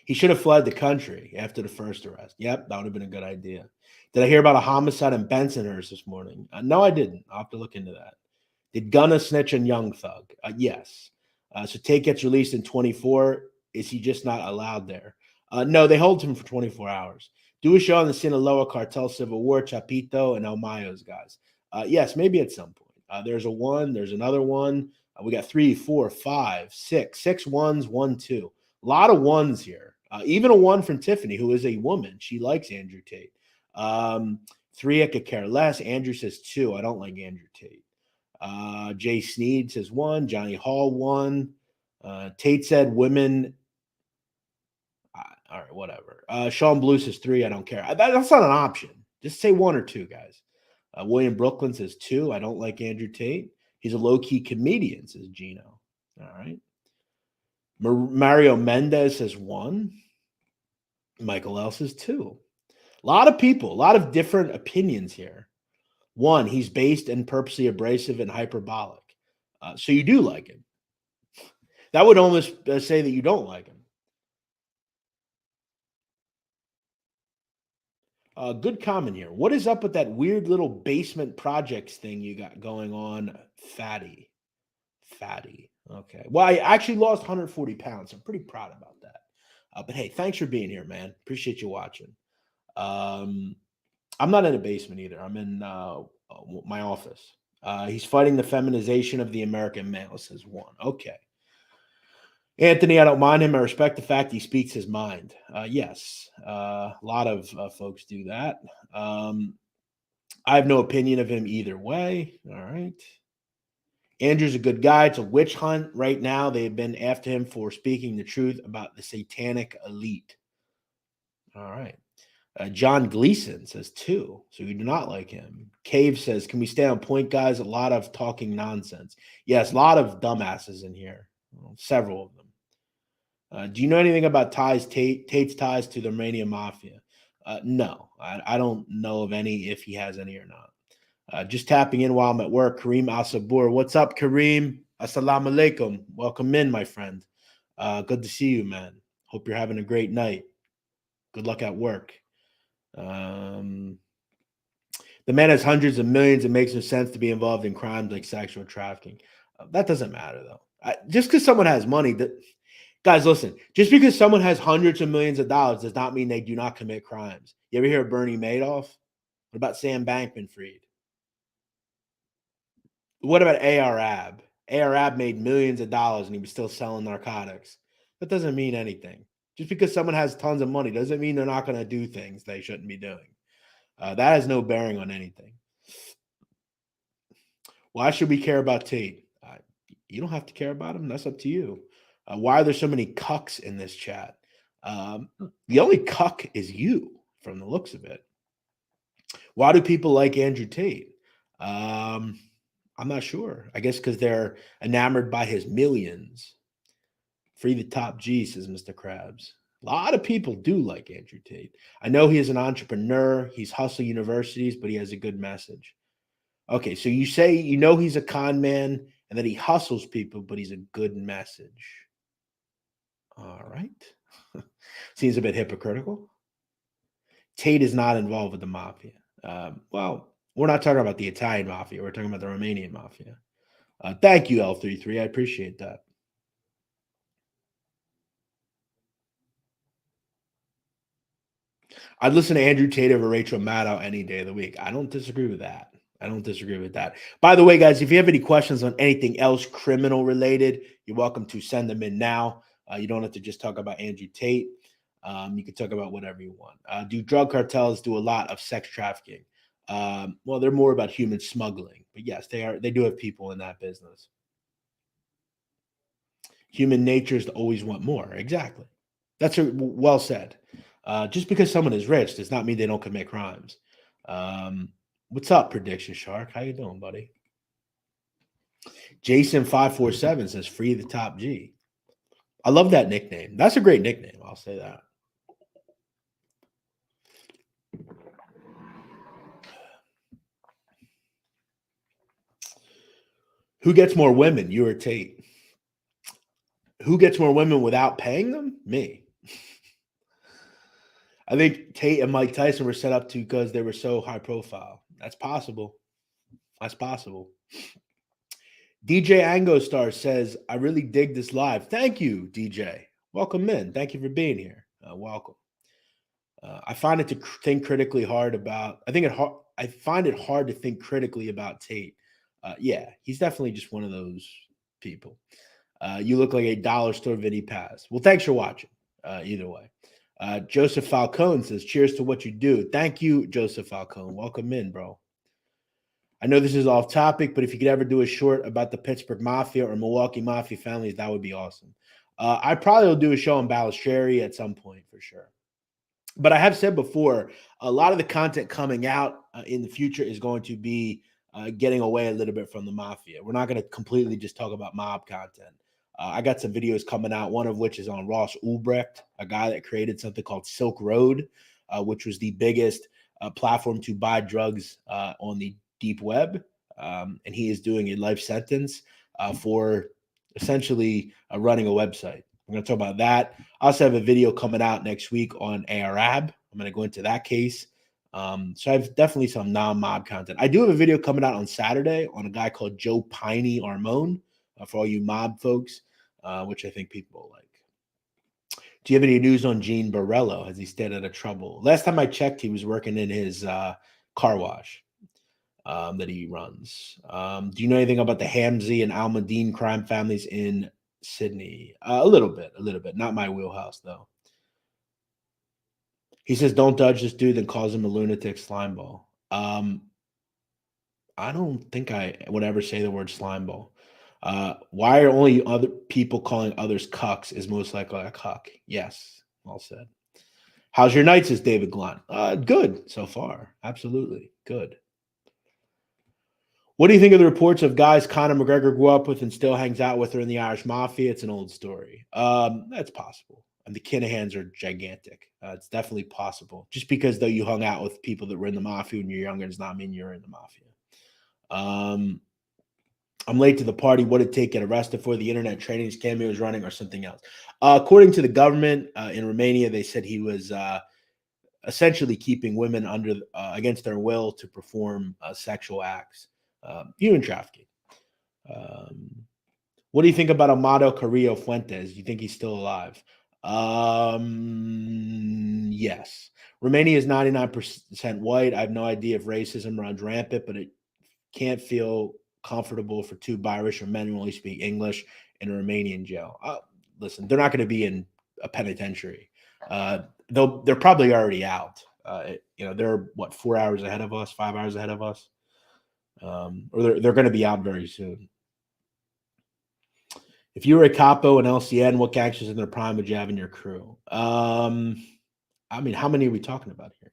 he should have fled the country after the first arrest. Yep, that would have been a good idea. Did I hear about a homicide in Bensonhurst this morning? No, I didn't. I'll have to look into that. Did Gunna snitch on Young Thug? Yes. So Tate gets released in 24. Is he just not allowed there? No, they hold him for 24 hours. Do a show on the Sinaloa Cartel Civil War, Chapito, and El Mayo's guys. Yes, maybe at some point. There's a 1. There's another 1. We got 3, 4, 5, 6. 6 1s, 1, 2. A lot of 1s here. Even a 1 from Tiffany, who is a woman. She likes Andrew Tate. 3, I could care less. Andrew says 2. I don't like Andrew Tate. Jay Sneed says 1. Johnny Hall 1. Tate said women. All right, whatever. Sean Blue says 3. I don't care. That's not an option. Just say 1 or 2, guys. William Brooklyn says 2. I don't like Andrew Tate. He's a low-key comedian, says Gino. All right. Mario Mendez says 1. Michael L says 2. A lot of people, a lot of different opinions here. 1, he's based and purposely abrasive and hyperbolic. So you do like him. That would almost say that you don't like him. Good comment here. What is up with that weird little basement projects thing you got going on, Fatty? Okay. Well, I actually lost 140 pounds. I'm pretty proud about that. But hey, thanks for being here, man. Appreciate you watching. I'm not in a basement either. I'm in my office. He's fighting the feminization of the American male, says 1. Okay. Anthony, I don't mind him. I respect the fact he speaks his mind. Yes, a lot of folks do that. I have no opinion of him either way. All right. Andrew's a good guy. It's a witch hunt right now. They've been after him for speaking the truth about the satanic elite. All right. John Gleason says 2. So you do not like him. Cave says, can we stay on point, guys? A lot of talking nonsense. Yes, a lot of dumbasses in here. Well, several of them. Do you know anything about Tate's ties to the Romanian mafia? No, I don't know of any, if he has any or not. Just tapping in while I'm at work. Kareem Al Sabur. What's up, Kareem? Assalamu alaikum. Welcome in, my friend. Good to see you, man. Hope you're having a great night. Good luck at work. The man has hundreds of millions. It makes no sense to be involved in crimes like sexual trafficking. That doesn't matter, though. Just because someone has money, guys, listen. Just because someone has hundreds of millions of dollars does not mean they do not commit crimes. You ever hear of Bernie Madoff? What about Sam Bankman-Fried? What about Arab? Arab made millions of dollars and he was still selling narcotics. That doesn't mean anything. Just because someone has tons of money doesn't mean they're not going to do things they shouldn't be doing. That has no bearing on anything. Why should we care about Tate? You don't have to care about him. That's up to you. Why are there so many cucks in this chat? The only cuck is you, from the looks of it. Why do people like Andrew Tate? I'm not sure. I guess because they're enamored by his millions. Free the top G, says Mr. Krabs. A lot of people do like Andrew Tate. I know he is an entrepreneur. He's hustled universities, but he has a good message. Okay, so you say you know he's a con man and that he hustles people, but he's a good message. All right. Seems a bit hypocritical. Tate is not involved with the mafia. Well, we're not talking about the Italian mafia. We're talking about the Romanian mafia. Thank you, L33. I appreciate that. I'd listen to Andrew Tate over Rachel Maddow any day of the week. I don't disagree with that. I don't disagree with that. By the way, guys, if you have any questions on anything else criminal related, you're welcome to send them in now. You don't have to just talk about Andrew Tate. You can talk about whatever you want. Do drug cartels do a lot of sex trafficking? Well, they're more about human smuggling, but yes, they are. They do have people in that business. Human nature is to always want more. Exactly. That's well said. Just because someone is rich does not mean they don't commit crimes. What's up, Prediction Shark? How you doing, buddy? Jason547 says, free the top G. I love that nickname. That's a great nickname. I'll say that. Who gets more women, you or Tate? Who gets more women without paying them? Me. I think Tate and Mike Tyson were set up to because they were so high profile. That's possible. That's possible. DJ Angostar says, I really dig this live. Thank you, DJ. Welcome in. Thank you for being here. Welcome. I find it to think critically hard about. I find it hard to think critically about Tate. Yeah, he's definitely just one of those people. You look like a dollar store Vinny Paz. Well, thanks for watching. Either way. Joseph Falcone says, cheers to what you do. Thank you, Joseph Falcone. Welcome in, bro. I know this is off topic, but if you could ever do a short about the Pittsburgh Mafia or Milwaukee Mafia families, that would be awesome. I probably will do a show on Balistreri at some point for sure. But I have said before, a lot of the content coming out in the future is going to be getting away a little bit from the mafia. We're not going to completely just talk about mob content. I got some videos coming out, one of which is on Ross Ulbricht, a guy that created something called Silk Road, which was the biggest platform to buy drugs on the deep web. And he is doing a life sentence for essentially running a website. We're going to talk about that. I also have a video coming out next week on Arab. I'm going to go into that case. So I have definitely some non-mob content. I do have a video coming out on Saturday on a guy called Joe Piney Armone for all you mob folks, which I think people will like. Do you have any news on Gene Borello? Has he stayed out of trouble? Last time I checked, he was working in his car wash that he runs. Do you know anything about the Hamzy and Almadine crime families in Sydney? A little bit. Not my wheelhouse, though. He says, don't judge this dude, then calls him a lunatic slimeball. I don't think I would ever say the word slime ball. Why are only other people calling others cucks is most likely a cuck. Yes, well said. How's your night, says David Glunt? Good so far. Absolutely. Good. What do you think of the reports of guys Conor McGregor grew up with and still hangs out with her in the Irish Mafia? It's an old story. That's possible. And the Kinahans are gigantic. It's definitely possible. Just because though you hung out with people that were in the Mafia when you're younger does not mean you're in the Mafia. I'm late to the party. What did it take to get arrested for? The internet training scam he was running or something else? According to the government in Romania, they said he was essentially keeping women under against their will to perform sexual acts, human trafficking. What do you think about Amado Carrillo Fuentes? You think he's still alive? Yes. Romania is 99% white. I have no idea if racism runs rampant, but it can't feel comfortable for two biracial men who only speak English in a Romanian jail. Listen, they're not going to be in a penitentiary. They're probably already out. They're what 4 hours ahead of us, 5 hours ahead of us, or they're going to be out very soon. If you were a capo and LCN, what gangsters in their prime would you have in your crew? I mean, how many are we talking about here?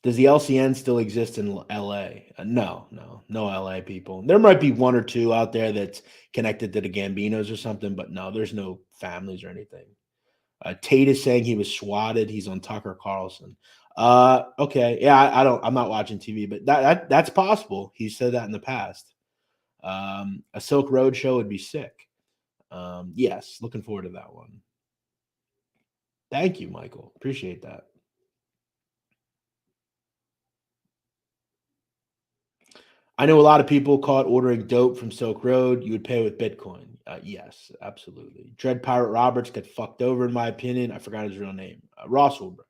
Does the LCN still exist in LA? No LA people. There might be one or two out there that's connected to the Gambinos or something, but no, there's no families or anything. Tate is saying he was swatted. He's on Tucker Carlson. Okay, yeah, I'm not watching TV, but that's possible. He said that in the past. A Silk Road show would be sick. Yes, looking forward to that one. Thank you, Michael. Appreciate that. I know a lot of people caught ordering dope from Silk Road. You would pay with Bitcoin. Yes, absolutely. Dread Pirate Roberts got fucked over, in my opinion. I forgot his real name. Ross Ulbricht.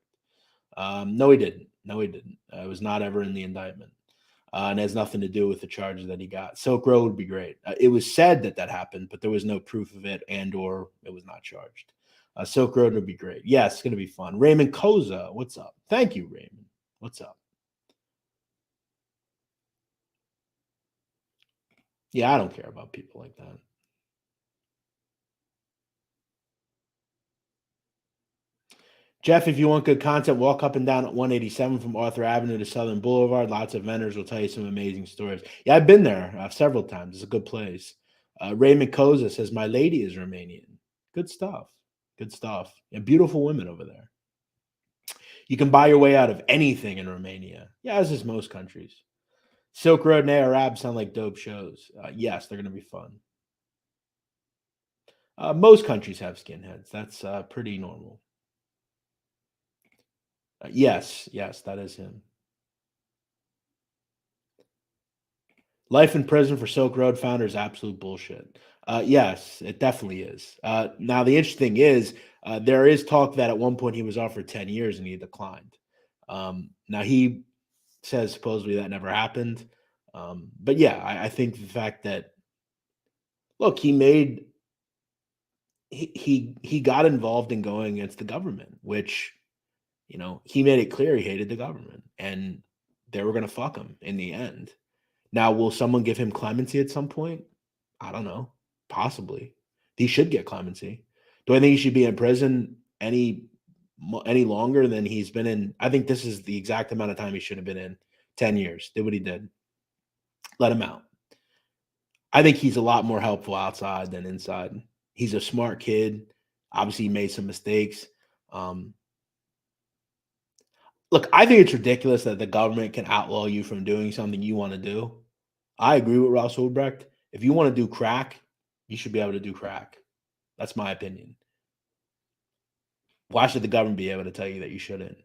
No, he didn't. No, he didn't. It was not ever in the indictment. And has nothing to do with the charges that he got. Silk Road would be great. It was said that happened, but there was no proof of it, and or it was not charged. Silk Road would be great. Yes, it's going to be fun. Raymond Koza, what's up? Thank you, Raymond. What's up? Yeah, I don't care about people like that. Jeff, if you want good content, walk up and down at 187 from Arthur Avenue to Southern Boulevard. Lots of vendors will tell you some amazing stories. Yeah, I've been there several times. It's a good place. Raymond Koza says, my lady is Romanian. Good stuff. Good stuff. And beautiful women over there. You can buy your way out of anything in Romania. Yeah, as is most countries. Silk Road and Arab sound like dope shows. Yes, they're going to be fun. Most countries have skinheads. That's pretty normal. Yes, that is him. Life in prison for Silk Road founder is absolute bullshit. Yes, it definitely is. Now, the interesting thing is, there is talk that at one point he was offered 10 years and he declined. Now, he says supposedly that never happened. But yeah, I think the fact that, look, he got involved in going against the government, which, he made it clear he hated the government and they were going to fuck him in the end. Now, will someone give him clemency at some point? I don't know. Possibly. He should get clemency. Do I think he should be in prison any longer than he's been in? I think this is the exact amount of time he should have been in. 10 years. Did what he did. Let him out. I think he's a lot more helpful outside than inside. He's a smart kid. Obviously, he made some mistakes. Look, I think it's ridiculous that the government can outlaw you from doing something you want to do. I agree with Ross Ulbricht. If you want to do crack, you should be able to do crack. That's my opinion. Why should the government be able to tell you that you shouldn't?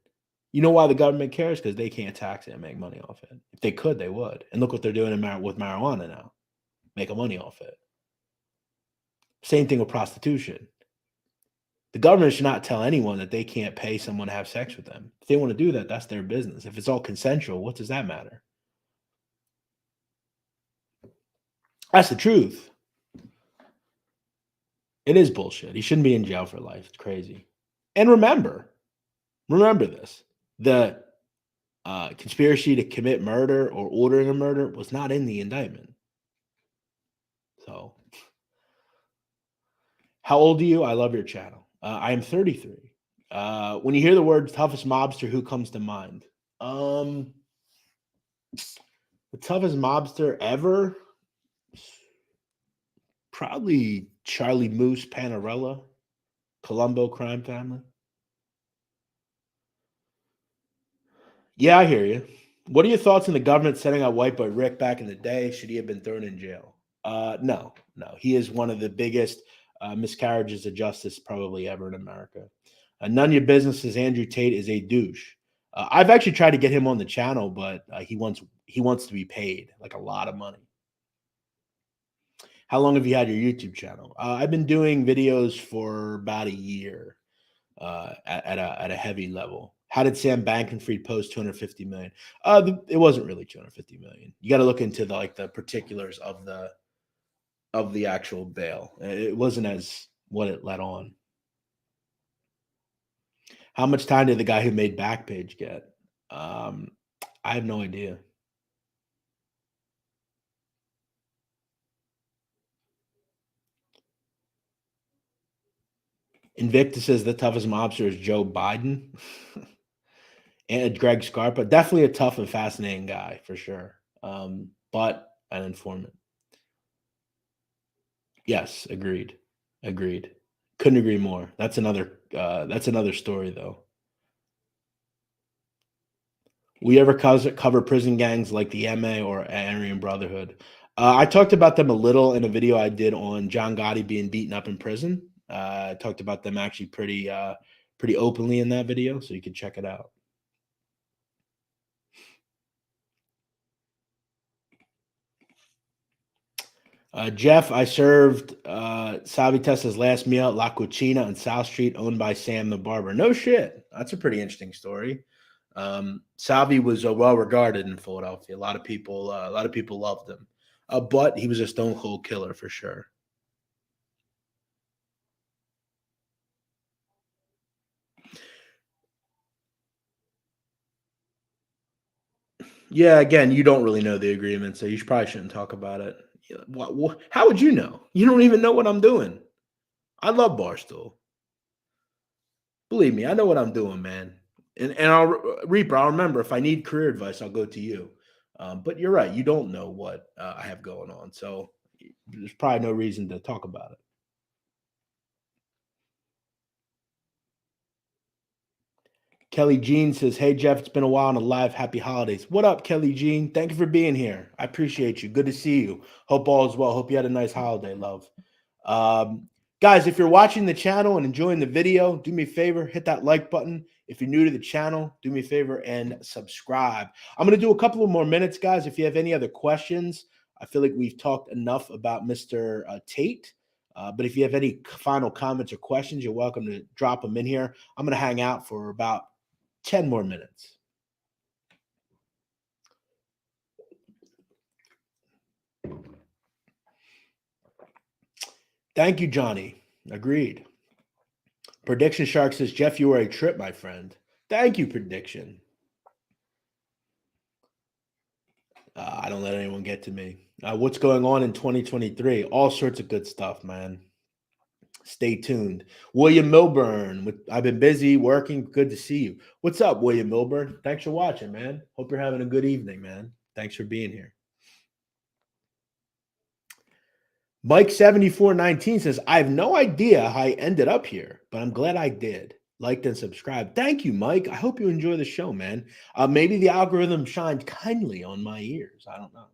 You know why the government cares? Because they can't tax it and make money off it. If they could, they would. And look what they're doing with marijuana now. Making money off it. Same thing with prostitution. The government should not tell anyone that they can't pay someone to have sex with them. If they want to do that, that's their business. If it's all consensual, what does that matter? That's the truth. It is bullshit. He shouldn't be in jail for life. It's crazy. And remember this. Conspiracy to commit murder or ordering a murder was not in the indictment. So, how old are you? I love your channel. I am 33. When you hear the word toughest mobster, who comes to mind? The toughest mobster ever? Probably Charlie Moose Panarella, Colombo crime family. Yeah, I hear you. What are your thoughts on the government setting out White Boy Rick back in the day? Should he have been thrown in jail? No, no. He is one of the biggest miscarriages of justice probably ever in America. None of your business is Andrew Tate is a douche. I've actually tried to get him on the channel, but he wants to be paid like a lot of money. How long have you had your YouTube channel? I've been doing videos for about a year at a heavy level. How did Sam Bankman-Fried post 250 million? It wasn't really 250 million. You got to look into the particulars of the actual bail. It wasn't as what it let on. How much time did the guy who made Backpage get? I have no idea. Invictus says the toughest mobster is Joe Biden and Greg Scarpa. Definitely a tough and fascinating guy for sure. But an informant. Yes, agreed. Agreed. Couldn't agree more. That's another story though. We ever cover prison gangs like the MA or Aryan Brotherhood? I talked about them a little in a video I did on John Gotti being beaten up in prison. I talked about them actually pretty openly in that video, so you can check it out. Jeff, I served Salvi Tessa's last meal at La Cucina on South Street, owned by Sam the Barber. No shit. That's a pretty interesting story. Salvi was well regarded in Philadelphia. A lot of people loved him, but he was a stone cold killer for sure. Yeah, again, you don't really know the agreement, so you probably shouldn't talk about it. How would you know? You don't even know what I'm doing. I love Barstool. Believe me, I know what I'm doing, man. And Reaper, I'll remember if I need career advice, I'll go to you. But you're right, you don't know what I have going on, so there's probably no reason to talk about it. Kelly Jean says, "Hey Jeff, it's been a while on a live. Happy holidays." What up, Kelly Jean? Thank you for being here. I appreciate you. Good to see you. Hope all is well. Hope you had a nice holiday, love. Guys, if you're watching the channel and enjoying the video, do me a favor, hit that like button. If you're new to the channel, do me a favor and subscribe. I'm going to do a couple of more minutes, guys. If you have any other questions, I feel like we've talked enough about Mr. Tate. But if you have any final comments or questions, you're welcome to drop them in here. I'm going to hang out for about 10 more minutes. Thank you, Johnny. Agreed. Prediction Shark says, Jeff, you are a trip, my friend. Thank you, Prediction. I don't let anyone get to me. What's going on in 2023? All sorts of good stuff, man. Stay tuned. William Milburn, I've been busy working. Good to see you. What's up, William Milburn? Thanks for watching, man. Hope you're having a good evening, man. Thanks for being here. Mike7419 says, I have no idea how I ended up here, but I'm glad I did. Liked and subscribed. Thank you, Mike. I hope you enjoy the show, man. Maybe the algorithm shined kindly on my ears. I don't know.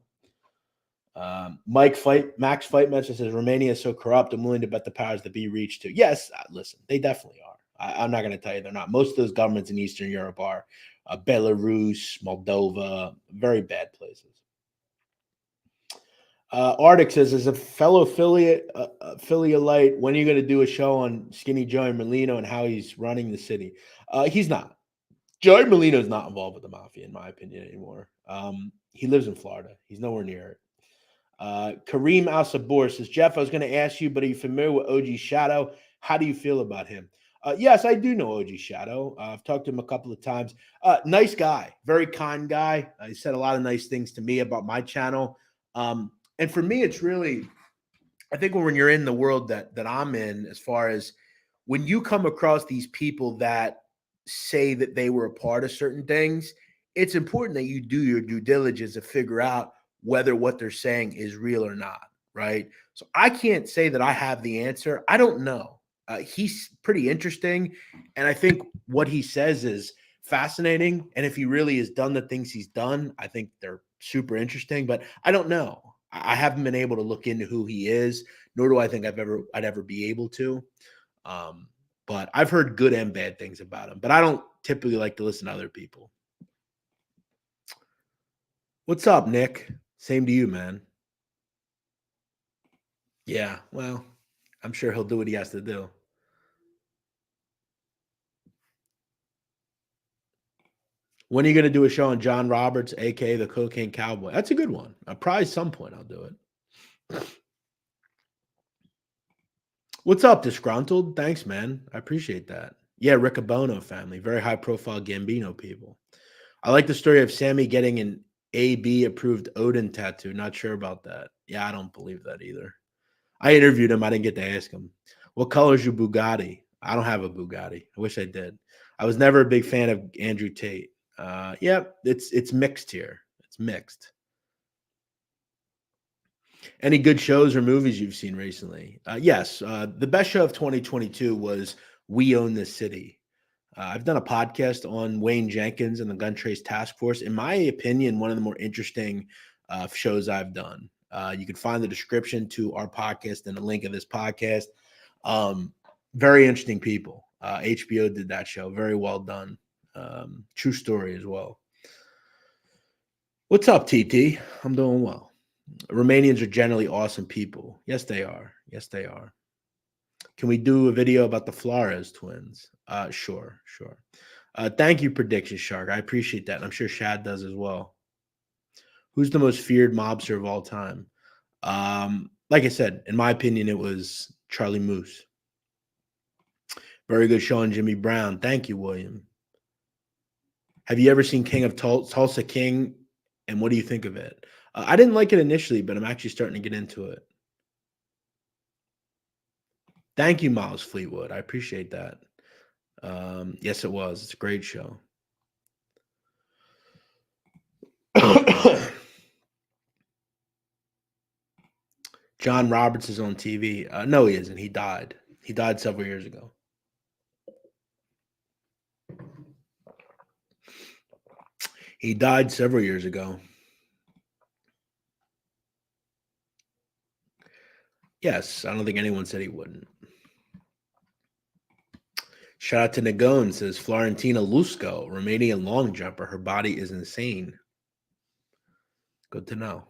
Max Fight Mention says, Romania is so corrupt. I'm willing to bet the powers that be reach to. Yes, listen, they definitely are. I'm not going to tell you they're not. Most of those governments in Eastern Europe are Belarus, Moldova, very bad places. Arctic says, as a fellow affiliate, when are you going to do a show on Skinny Joey Merlino and how he's running the city? He's not. Joey Merlino is not involved with the mafia, in my opinion, anymore. He lives in Florida. He's nowhere near it. Kareem Al Sabor says, Jeff, I was going to ask you, but are you familiar with OG Shadow? How do you feel about him? Yes, I do know OG Shadow. I've talked to him a couple of times. Nice guy, very kind guy. He said a lot of nice things to me about my channel. And for me, it's really, I think when you're in the world that I'm in, as far as when you come across these people that say that they were a part of certain things, it's important that you do your due diligence to figure out whether what they're saying is real or not, right? So I can't say that I have the answer. I don't know. He's pretty interesting, and I think what he says is fascinating. And if he really has done the things he's done, I think they're super interesting. But I don't know. I haven't been able to look into who he is, nor do I think I'd ever be able to. Um, but I've heard good and bad things about him. But I don't typically like to listen to other people. What's up, Nick? Same to you, man. Yeah, well, I'm sure he'll do what he has to do. When are you going to do a show on John Roberts, aka the Cocaine Cowboy? That's a good one. Probably some point I'll do it. What's up, Disgruntled? Thanks, man. I appreciate that. Yeah, Riccobono family, very high profile Gambino people. I like the story of Sammy getting an AB approved Odin tattoo. Not sure about that. Yeah, I don't believe that either. I interviewed him. I didn't get to ask him. What color is your Bugatti? I don't have a Bugatti. I wish I did. I was never a big fan of Andrew Tate. Yeah, it's mixed here. It's mixed. Any good shows or movies you've seen recently? Yes. The best show of 2022 was We Own This City. I've done a podcast on Wayne Jenkins and the Gun Trace Task Force. In my opinion, one of the more interesting shows I've done. You can find the description to our podcast and the link of this podcast. Very interesting people. HBO did that show. Very well done. True story as well. What's up, TT? I'm doing well. Romanians are generally awesome people. Yes, they are. Yes, they are. Can we do a video about the Flores twins? Sure. Thank you, Prediction Shark. I appreciate that. And I'm sure Shad does as well. Who's the most feared mobster of all time? Like I said, in my opinion, it was Charlie Moose. Very good show on Jimmy Brown. Thank you, William. Have you ever seen King of Tulsa King? And what do you think of it? I didn't like it initially, but I'm actually starting to get into it. Thank you, Miles Fleetwood. I appreciate that. Yes, it was. It's a great show. John Roberts is on TV. No, he isn't. He died. He died several years ago. He died several years ago. Yes, I don't think anyone said he wouldn't. Shout out to Nagone, says Florentina Lusco, Romanian long jumper. Her body is insane. Good to know.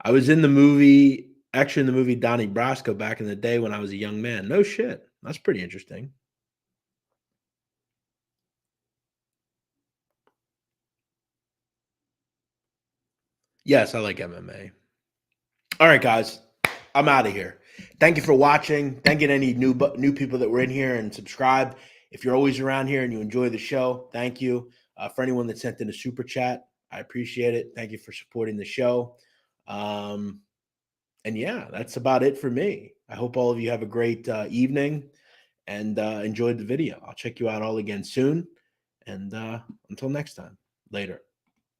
I was in the movie, actually in the movie Donnie Brasco back in the day when I was a young man. No shit. That's pretty interesting. Yes, I like MMA. All right, guys. I'm out of here. Thank you for watching. Thank you to any new people that were in here and subscribed. If you're always around here and you enjoy the show, thank you. For anyone that sent in a super chat, I appreciate it. Thank you for supporting the show. And yeah, that's about it for me. I hope all of you have a great evening and enjoyed the video. I'll check you out all again soon. And until next time, later.